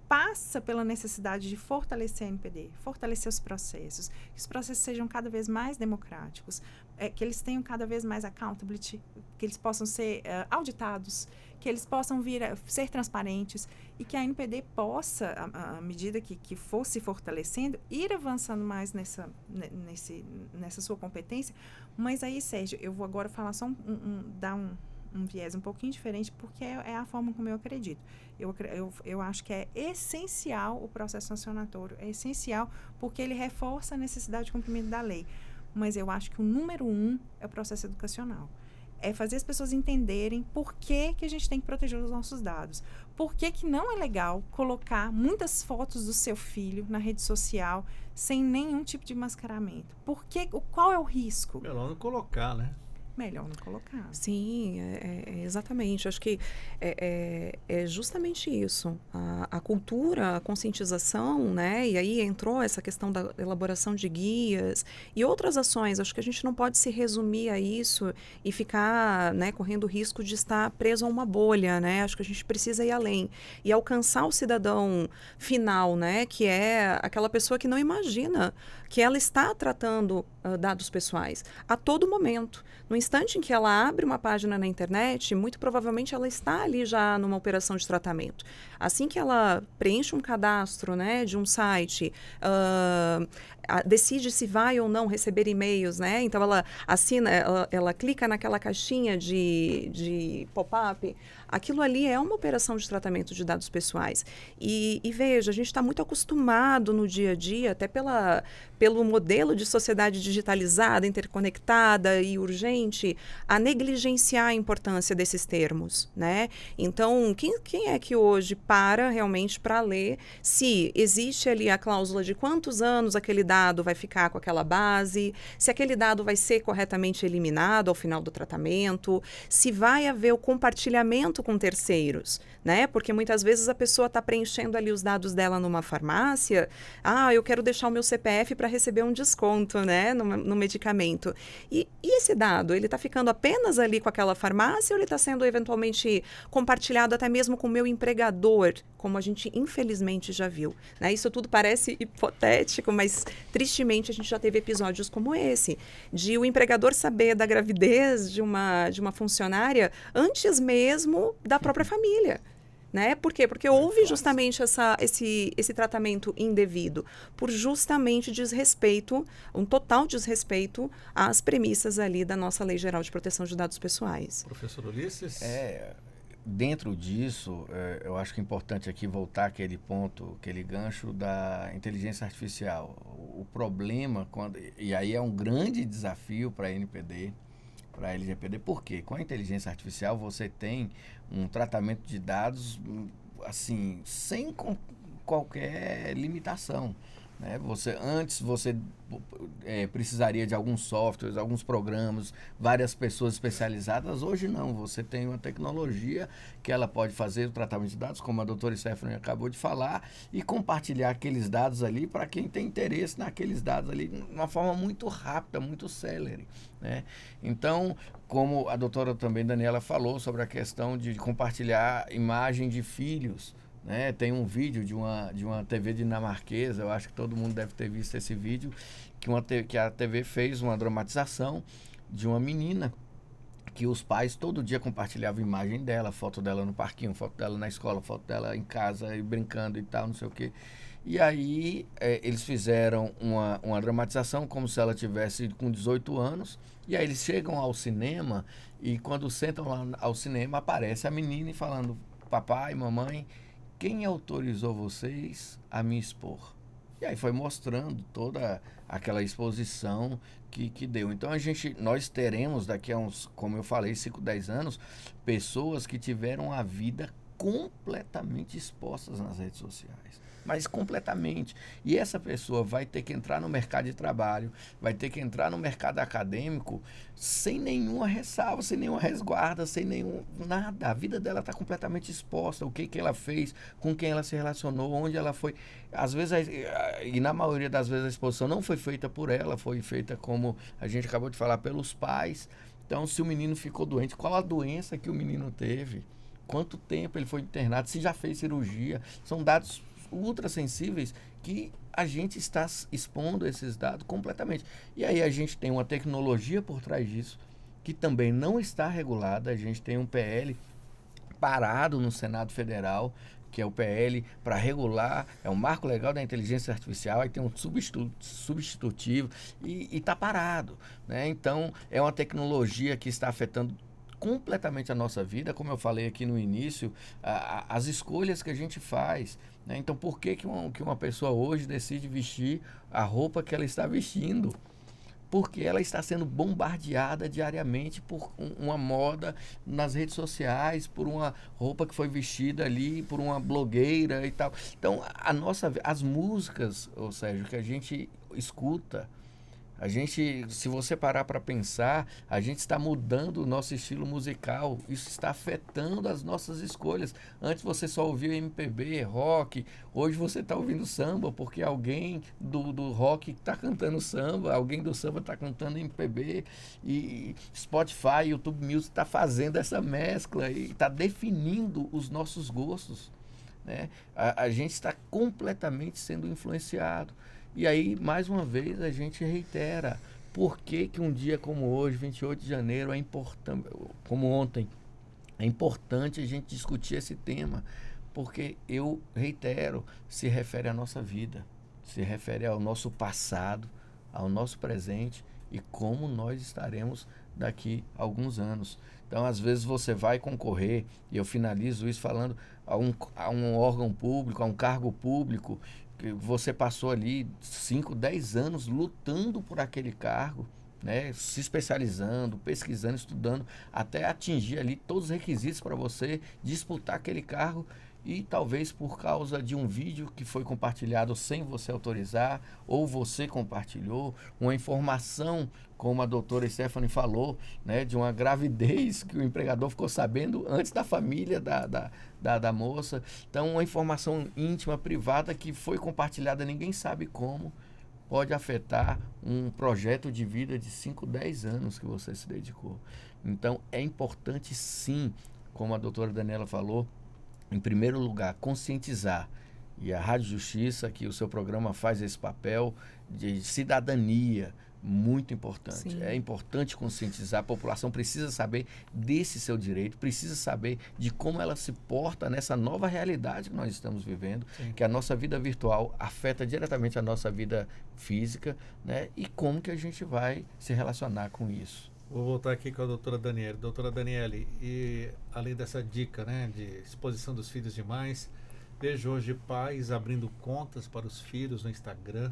S4: passa pela necessidade de fortalecer a NPD, fortalecer os processos, que os processos sejam cada vez mais democráticos, que eles tenham cada vez mais accountability, que eles possam ser auditados, que eles possam vir a ser transparentes e que a NPD possa, à medida que for se fortalecendo, ir avançando mais nessa sua competência. Mas aí, Sérgio, eu vou agora falar só dar um viés um pouquinho diferente, porque é a forma como eu acredito. Eu acho que é essencial o processo sancionatório, é essencial porque ele reforça a necessidade de cumprimento da lei. Mas eu acho que o número 1 é o processo educacional. É fazer as pessoas entenderem por que a gente tem que proteger os nossos dados. Por que não é legal colocar muitas fotos do seu filho na rede social sem nenhum tipo de mascaramento? Qual é o risco?
S2: Melhor não colocar, né?
S4: melhor não colocar.
S5: Sim, exatamente. Acho que é justamente isso. A cultura, a conscientização, né? E aí entrou essa questão da elaboração de guias e outras ações. Acho que a gente não pode se resumir a isso e ficar, né, correndo o risco de estar preso a uma bolha, né? Acho que a gente precisa ir além e alcançar o cidadão final, né? Que é aquela pessoa que não imagina que ela está tratando dados pessoais a todo momento. No instante em que ela abre uma página na internet, muito provavelmente ela está ali já numa operação de tratamento. Assim que ela preenche um cadastro, né, de um site, decide se vai ou não receber e-mails, né? Então ela assina, ela clica naquela caixinha de pop-up. Aquilo ali é uma operação de tratamento de dados pessoais. E veja, a gente está muito acostumado no dia a dia, até pelo modelo de sociedade digitalizada, interconectada e urgente, a negligenciar a importância desses termos, né? Então, quem é que hoje para realmente para ler se existe ali a cláusula de quantos anos aquele dado vai ficar com aquela base, se aquele dado vai ser corretamente eliminado ao final do tratamento, se vai haver o compartilhamento com terceiros, né? Porque muitas vezes a pessoa está preenchendo ali os dados dela numa farmácia, eu quero deixar o meu CPF para receber um desconto, né, no medicamento. E esse dado, ele está ficando apenas ali com aquela farmácia ou ele está sendo eventualmente compartilhado até mesmo com o meu empregador, como a gente infelizmente já viu, né? Isso tudo parece hipotético, mas tristemente a gente já teve episódios como esse, de o empregador saber da gravidez de uma funcionária antes mesmo da própria família. Né? Por quê? Porque houve justamente esse tratamento indevido, por justamente desrespeito, um total desrespeito às premissas ali da nossa Lei Geral de Proteção de Dados Pessoais.
S2: Professor Ulisses?
S3: Dentro disso, eu acho que é importante aqui voltar àquele ponto, aquele gancho da inteligência artificial. O problema, e aí é um grande desafio para a NPD, para a LGPD, porque com a inteligência artificial você tem um tratamento de dados assim, sem qualquer limitação, né? Antes você precisaria de alguns softwares, alguns programas, várias pessoas especializadas. Hoje não, você tem uma tecnologia que ela pode fazer o tratamento de dados, como a doutora Stephanie acabou de falar, e compartilhar aqueles dados ali para quem tem interesse naqueles dados ali, de uma forma muito rápida, muito célere, né? Então, como a doutora também, Daniela, falou sobre a questão de compartilhar imagem de filhos, né? Tem um vídeo de uma TV dinamarquesa, eu acho que todo mundo deve ter visto esse vídeo, que a TV fez uma dramatização de uma menina que os pais todo dia compartilhavam imagem dela, foto dela no parquinho, foto dela na escola, foto dela em casa e brincando e tal, não sei o quê. E aí eles fizeram uma dramatização como se ela tivesse com 18 anos, e aí eles chegam ao cinema e quando sentam lá ao cinema aparece a menina falando: papai, mamãe, quem autorizou vocês a me expor? E aí foi mostrando toda aquela exposição que deu. Então nós teremos daqui a uns, como eu falei, 5, 10 anos, pessoas que tiveram a vida completamente expostas nas redes sociais. Mas completamente. E essa pessoa vai ter que entrar no mercado de trabalho, vai ter que entrar no mercado acadêmico sem nenhuma ressalva, sem nenhuma resguarda, sem nenhum nada. A vida dela está completamente exposta, o que ela fez, com quem ela se relacionou, onde ela foi. Às vezes, e na maioria das vezes a exposição não foi feita por ela, foi feita, como a gente acabou de falar, pelos pais. Então, se o menino ficou doente, qual a doença que o menino teve? Quanto tempo ele foi internado? Se já fez cirurgia? São dados ultra sensíveis que a gente está expondo esses dados completamente. E aí a gente tem uma tecnologia por trás disso que também não está regulada. A gente tem um PL parado no Senado Federal, que é o PL para regular, é um marco legal da inteligência artificial, aí tem um substitutivo e está parado, né? Então é uma tecnologia que está afetando completamente a nossa vida, como eu falei aqui no início, as escolhas que a gente faz, né? Então, por que uma pessoa hoje decide vestir a roupa que ela está vestindo? Porque ela está sendo bombardeada diariamente por uma moda nas redes sociais, por uma roupa que foi vestida ali, por uma blogueira e tal. Então, as músicas, ou seja, que a gente escuta, A gente, se você parar para pensar, a gente está mudando o nosso estilo musical. Isso está afetando as nossas escolhas. Antes você só ouvia MPB, rock. Hoje você está ouvindo samba porque alguém do rock está cantando samba, alguém do samba está cantando MPB. E Spotify, YouTube Music está fazendo essa mescla e está definindo os nossos gostos, né? A gente está completamente sendo influenciado. E aí, mais uma vez, a gente reitera por que um dia como hoje, 28 de janeiro, é importante, como ontem, é importante a gente discutir esse tema, porque eu reitero, se refere à nossa vida, se refere ao nosso passado, ao nosso presente e como nós estaremos daqui a alguns anos. Então, às vezes você vai concorrer, e eu finalizo isso falando a um órgão público, a um cargo público, que você passou ali 5, 10 anos lutando por aquele cargo, né? Se especializando, pesquisando, estudando, até atingir ali todos os requisitos para você disputar aquele cargo. E talvez por causa de um vídeo que foi compartilhado sem você autorizar, ou você compartilhou, uma informação, como a doutora Stephanie falou, né, de uma gravidez que o empregador ficou sabendo antes da família da moça. Então, uma informação íntima, privada, que foi compartilhada, ninguém sabe como, pode afetar um projeto de vida de 5, 10 anos que você se dedicou. Então, é importante sim, como a doutora Daniela falou, em primeiro lugar, conscientizar. E a Rádio Justiça, que o seu programa faz esse papel de cidadania, muito importante. Sim. É importante conscientizar, a população precisa saber desse seu direito, precisa saber de como ela se porta nessa nova realidade que nós estamos vivendo, sim, que a nossa vida virtual afeta diretamente a nossa vida física, né? E como que a gente vai se relacionar com isso.
S2: Vou voltar aqui com a doutora Daniele. Doutora Daniele, e além dessa dica, né, de exposição dos filhos demais, vejo hoje pais abrindo contas para os filhos no Instagram.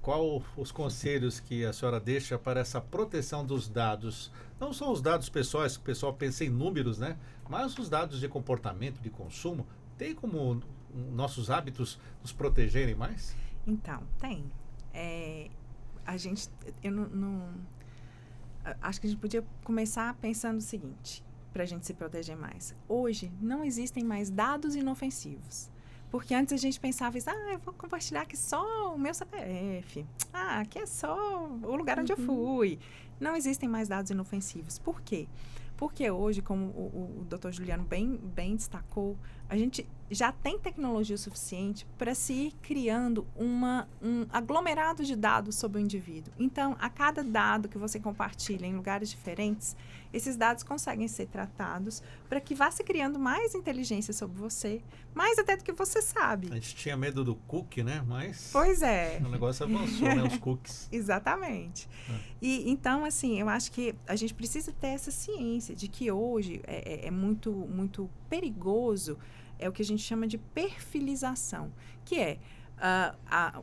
S2: Qual os conselhos que a senhora deixa para essa proteção dos dados? Não só os dados pessoais, que o pessoal pensa em números, né, mas os dados de comportamento, de consumo. Tem como nossos hábitos nos protegerem mais?
S4: Então, tem. Acho que a gente podia começar pensando o seguinte, para a gente se proteger mais. Hoje, não existem mais dados inofensivos. Porque antes a gente pensava isso, eu vou compartilhar aqui só o meu CPF. Aqui é só o lugar onde eu fui. Não existem mais dados inofensivos. Por quê? Porque hoje, como o Dr. Juliano bem destacou, a gente já tem tecnologia o suficiente para se ir criando um aglomerado de dados sobre o indivíduo. Então, a cada dado que você compartilha em lugares diferentes, esses dados conseguem ser tratados para que vá se criando mais inteligência sobre você, mais até do que você sabe.
S2: A gente tinha medo do cookie, né? Mas
S4: pois é.
S2: O negócio avançou, né? Os cookies.
S4: Exatamente. E então, assim, eu acho que a gente precisa ter essa ciência de que hoje é muito, muito perigoso, é o que a gente chama de perfilização, que é a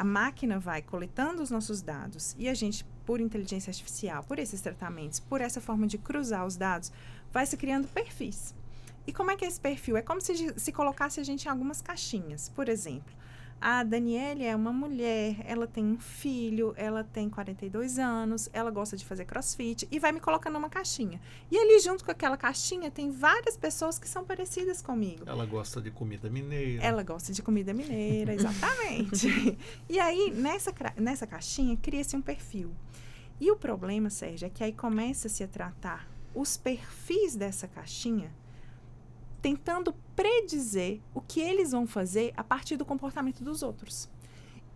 S4: máquina vai coletando os nossos dados e a gente, por inteligência artificial, por esses tratamentos, por essa forma de cruzar os dados, vai se criando perfis. E como é que é esse perfil? É como se colocasse a gente em algumas caixinhas. Por exemplo, a Daniele é uma mulher, ela tem um filho, ela tem 42 anos, ela gosta de fazer crossfit e vai me colocando numa caixinha. E ali, junto com aquela caixinha, tem várias pessoas que são parecidas comigo.
S2: Ela gosta de comida mineira.
S4: Ela gosta de comida mineira, exatamente. E aí, nessa caixinha, cria-se um perfil. E o problema, Sérgio, é que aí começa-se a tratar os perfis dessa caixinha tentando predizer o que eles vão fazer a partir do comportamento dos outros.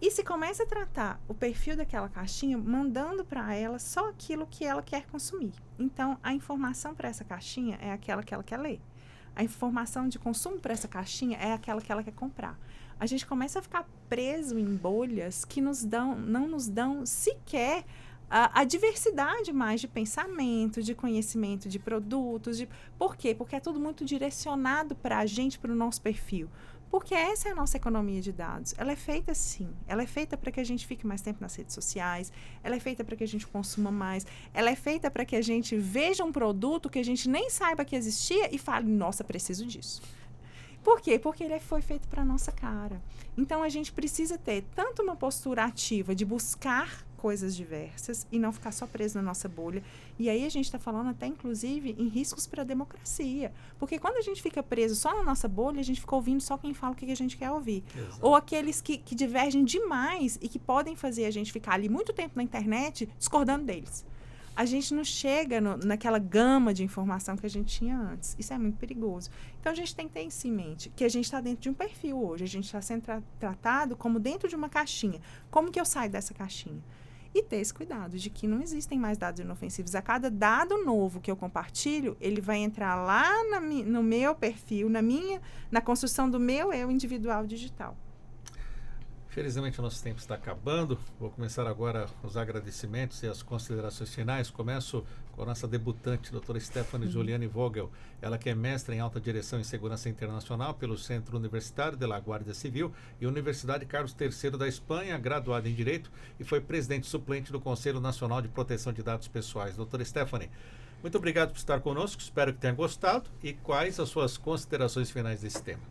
S4: E se começa a tratar o perfil daquela caixinha, mandando para ela só aquilo que ela quer consumir. Então, a informação para essa caixinha é aquela que ela quer ler. A informação de consumo para essa caixinha é aquela que ela quer comprar. A gente começa a ficar preso em bolhas que não nos dão sequer a diversidade mais de pensamento, de conhecimento de produtos. Por quê? Porque é tudo muito direcionado para a gente, para o nosso perfil. Porque essa é a nossa economia de dados. Ela é feita assim. Ela é feita para que a gente fique mais tempo nas redes sociais. Ela é feita para que a gente consuma mais. Ela é feita para que a gente veja um produto que a gente nem saiba que existia e fale, nossa, preciso disso. Por quê? Porque ele foi feito para a nossa cara. Então, a gente precisa ter tanto uma postura ativa de buscar coisas diversas e não ficar só preso na nossa bolha. E aí a gente está falando até, inclusive, em riscos para a democracia. Porque quando a gente fica preso só na nossa bolha, a gente fica ouvindo só quem fala o que a gente quer ouvir.
S2: Exato.
S4: Ou aqueles que divergem demais e que podem fazer a gente ficar ali muito tempo na internet discordando deles. A gente não chega naquela gama de informação que a gente tinha antes. Isso é muito perigoso. Então, a gente tem que ter isso em mente, que a gente está dentro de um perfil hoje. A gente está sendo tratado como dentro de uma caixinha. Como que eu saio dessa caixinha? E ter esse cuidado de que não existem mais dados inofensivos. A cada dado novo que eu compartilho, ele vai entrar lá no meu perfil, na construção do meu eu individual digital.
S2: Felizmente o nosso tempo está acabando. Vou começar agora os agradecimentos e as considerações finais. Começo com a nossa debutante, doutora Stephanie Juliane Vogel. Ela que é mestra em Alta Direção em Segurança Internacional pelo Centro Universitário de la Guardia Civil e Universidade Carlos III da Espanha, graduada em Direito e foi presidente suplente do Conselho Nacional de Proteção de Dados Pessoais. Doutora Stephanie, muito obrigado por estar conosco. Espero que tenha gostado. E quais as suas considerações finais desse tema?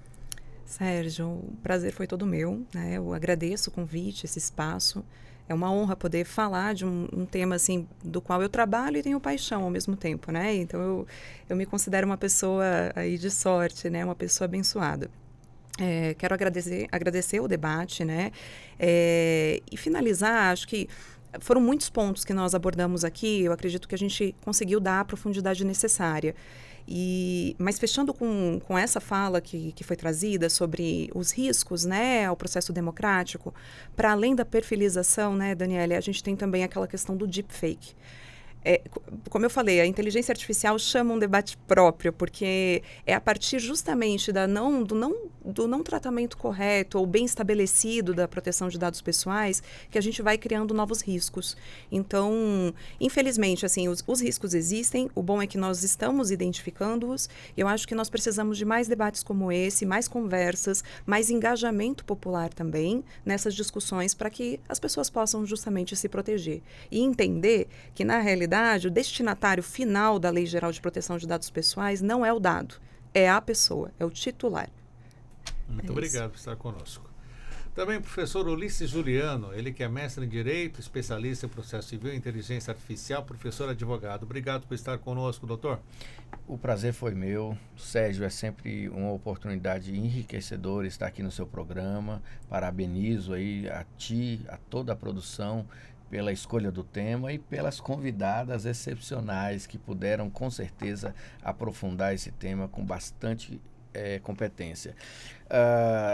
S5: Sérgio, o prazer foi todo meu, né? Eu agradeço o convite, esse espaço. É uma honra poder falar de um tema assim do qual eu trabalho e tenho paixão ao mesmo tempo, né? Então eu me considero uma pessoa aí de sorte, né? Uma pessoa abençoada. Quero agradecer o debate, né? E finalizar, acho que foram muitos pontos que nós abordamos aqui. Eu acredito que a gente conseguiu dar a profundidade necessária. Mas fechando com essa fala que foi trazida sobre os riscos, né, ao processo democrático, para além da perfilização, né, Daniele, a gente tem também aquela questão do deepfake. Como eu falei, a inteligência artificial chama um debate próprio, porque é a partir justamente do não tratamento correto ou bem estabelecido da proteção de dados pessoais que a gente vai criando novos riscos. Então, infelizmente, assim, os riscos existem, o bom é que nós estamos identificando-os, e eu acho que nós precisamos de mais debates como esse, mais conversas, mais engajamento popular também nessas discussões para que as pessoas possam justamente se proteger e entender que, na realidade, o destinatário final da Lei Geral de Proteção de Dados Pessoais não é o dado, é a pessoa, é o titular.
S2: Muito obrigado por estar conosco. Também o professor Ulisses Juliano, ele que é mestre em Direito, especialista em Processo Civil e Inteligência Artificial, professor advogado. Obrigado por estar conosco, doutor.
S3: O prazer foi meu. Sérgio, é sempre uma oportunidade enriquecedora estar aqui no seu programa. Parabenizo aí a ti, a toda a produção, pela escolha do tema e pelas convidadas excepcionais que puderam, com certeza, aprofundar esse tema com bastante competência.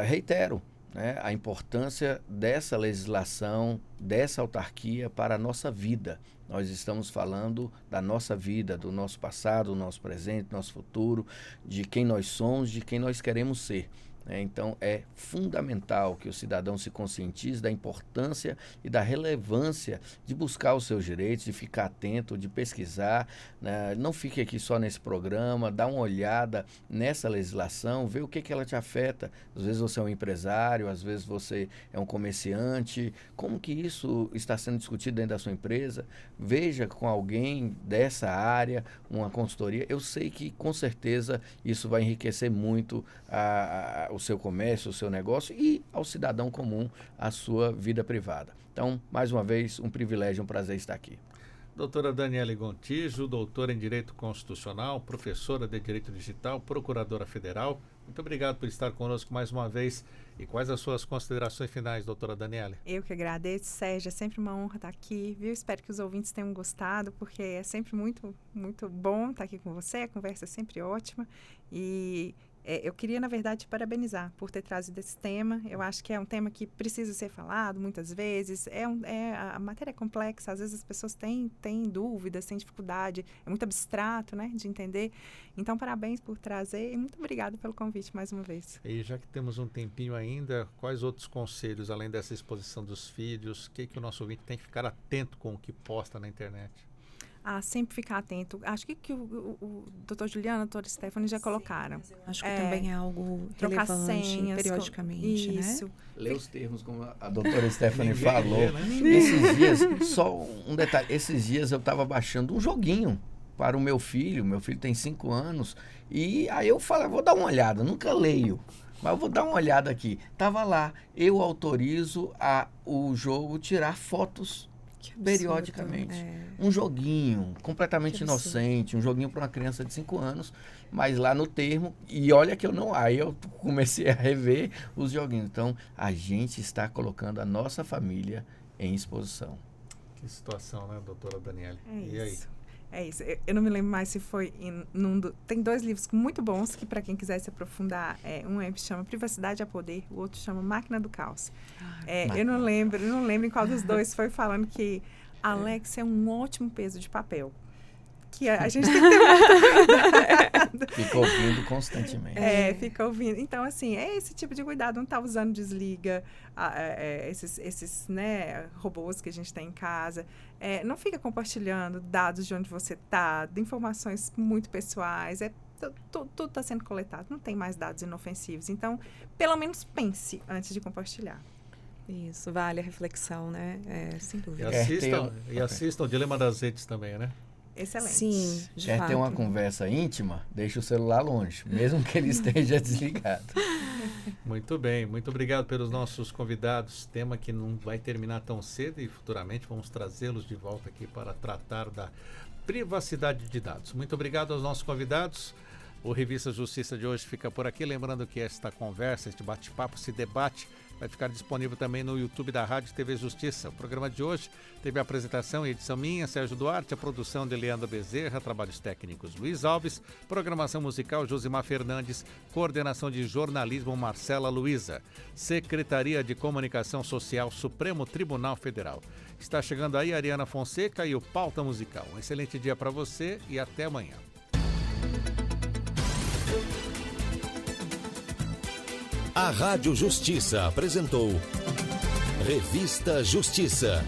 S3: Reitero, né, a importância dessa legislação, dessa autarquia para a nossa vida. Nós estamos falando da nossa vida, do nosso passado, do nosso presente, do nosso futuro, de quem nós somos, de quem nós queremos ser. Então, é fundamental que o cidadão se conscientize da importância e da relevância de buscar os seus direitos, de ficar atento, de pesquisar, né? Não fique aqui só nesse programa, dá uma olhada nessa legislação, vê o que ela te afeta. Às vezes você é um empresário, às vezes você é um comerciante. Como que isso está sendo discutido dentro da sua empresa? Veja com alguém dessa área, uma consultoria. Eu sei que, com certeza, isso vai enriquecer muito o seu comércio, o seu negócio e ao cidadão comum a sua vida privada. Então, mais uma vez, um privilégio, um prazer estar aqui.
S2: Doutora Daniele Gontijo, doutora em Direito Constitucional, professora de Direito Digital, procuradora federal. Muito obrigado por estar conosco mais uma vez. E quais as suas considerações finais, doutora Daniele?
S4: Eu que agradeço, Sérgio. É sempre uma honra estar aqui, viu? Espero que os ouvintes tenham gostado, porque é sempre muito, muito bom estar aqui com você. A conversa é sempre ótima. E eu queria, na verdade, te parabenizar por ter trazido esse tema. Eu acho que é um tema que precisa ser falado muitas vezes. A matéria é complexa, às vezes as pessoas têm dúvidas, têm dificuldade. É muito abstrato, né, de entender. Então, parabéns por trazer e muito obrigada pelo convite mais uma vez.
S2: E já que temos um tempinho ainda, quais outros conselhos, além dessa exposição dos vídeos, o que o nosso ouvinte tem que ficar atento com o que posta na internet?
S4: Sempre ficar atento. Acho que o doutor Juliano e a doutora Stephanie já colocaram.
S5: Acho que também é algo
S4: trocar
S5: relevante,
S4: senhas,
S5: periodicamente,
S4: isso,
S5: né?
S3: Ler os termos, como a doutora Stephanie falou.
S2: Lê, né?
S3: Esses dias, só um detalhe, esses dias eu estava baixando um joguinho. para o meu filho tem 5 anos, e aí eu falei, vou dar uma olhada, nunca leio, mas eu vou dar uma olhada aqui. Tava lá, eu autorizo o jogo tirar fotos periodicamente. Um joguinho completamente inocente, um joguinho para uma criança de 5 anos, mas lá no termo, e olha que aí eu comecei a rever os joguinhos. Então, a gente está colocando a nossa família em exposição.
S2: Que situação, né, doutora Daniele?
S4: E aí? É isso. Eu não me lembro mais se foi tem 2 livros muito bons que, para quem quiser se aprofundar, um chama Privacidade a Poder, o outro chama Máquina do Caos. Eu não lembro em qual dos dois foi falando que Alexa é um ótimo peso de papel. Que a gente tem que ter muito cuidado.
S3: Fica ouvindo constantemente.
S4: Fica ouvindo. Então, assim, é esse tipo de cuidado. Não tá usando, desliga esses né, robôs que a gente tem em casa. Não fica compartilhando dados de onde você tá, de informações muito pessoais. Tudo está sendo coletado. Não tem mais dados inofensivos. Então, pelo menos pense antes de compartilhar.
S5: Isso, vale a reflexão, né? Sem dúvida.
S2: E assistam o Dilema das Redes também, né?
S4: Excelente.
S5: Sim, de
S3: Quer
S5: fato.
S3: ter uma conversa íntima? Deixa o celular longe, mesmo que ele esteja desligado.
S2: Muito bem, muito obrigado pelos nossos convidados. Tema que não vai terminar tão cedo e futuramente vamos trazê-los de volta aqui para tratar da privacidade de dados. Muito obrigado aos nossos convidados. O Revista Justiça de hoje fica por aqui. Lembrando que esta conversa, este bate-papo, esse debate vai ficar disponível também no YouTube da Rádio TV Justiça. O programa de hoje teve a apresentação e edição minha, Sérgio Duarte, a produção de Leandro Bezerra, trabalhos técnicos Luiz Alves, programação musical Josimar Fernandes, coordenação de jornalismo Marcela Luiza, Secretaria de Comunicação Social Supremo Tribunal Federal. Está chegando aí a Ariana Fonseca e o Pauta Musical. Um excelente dia para você e até amanhã.
S1: A Rádio Justiça apresentou Revista Justiça.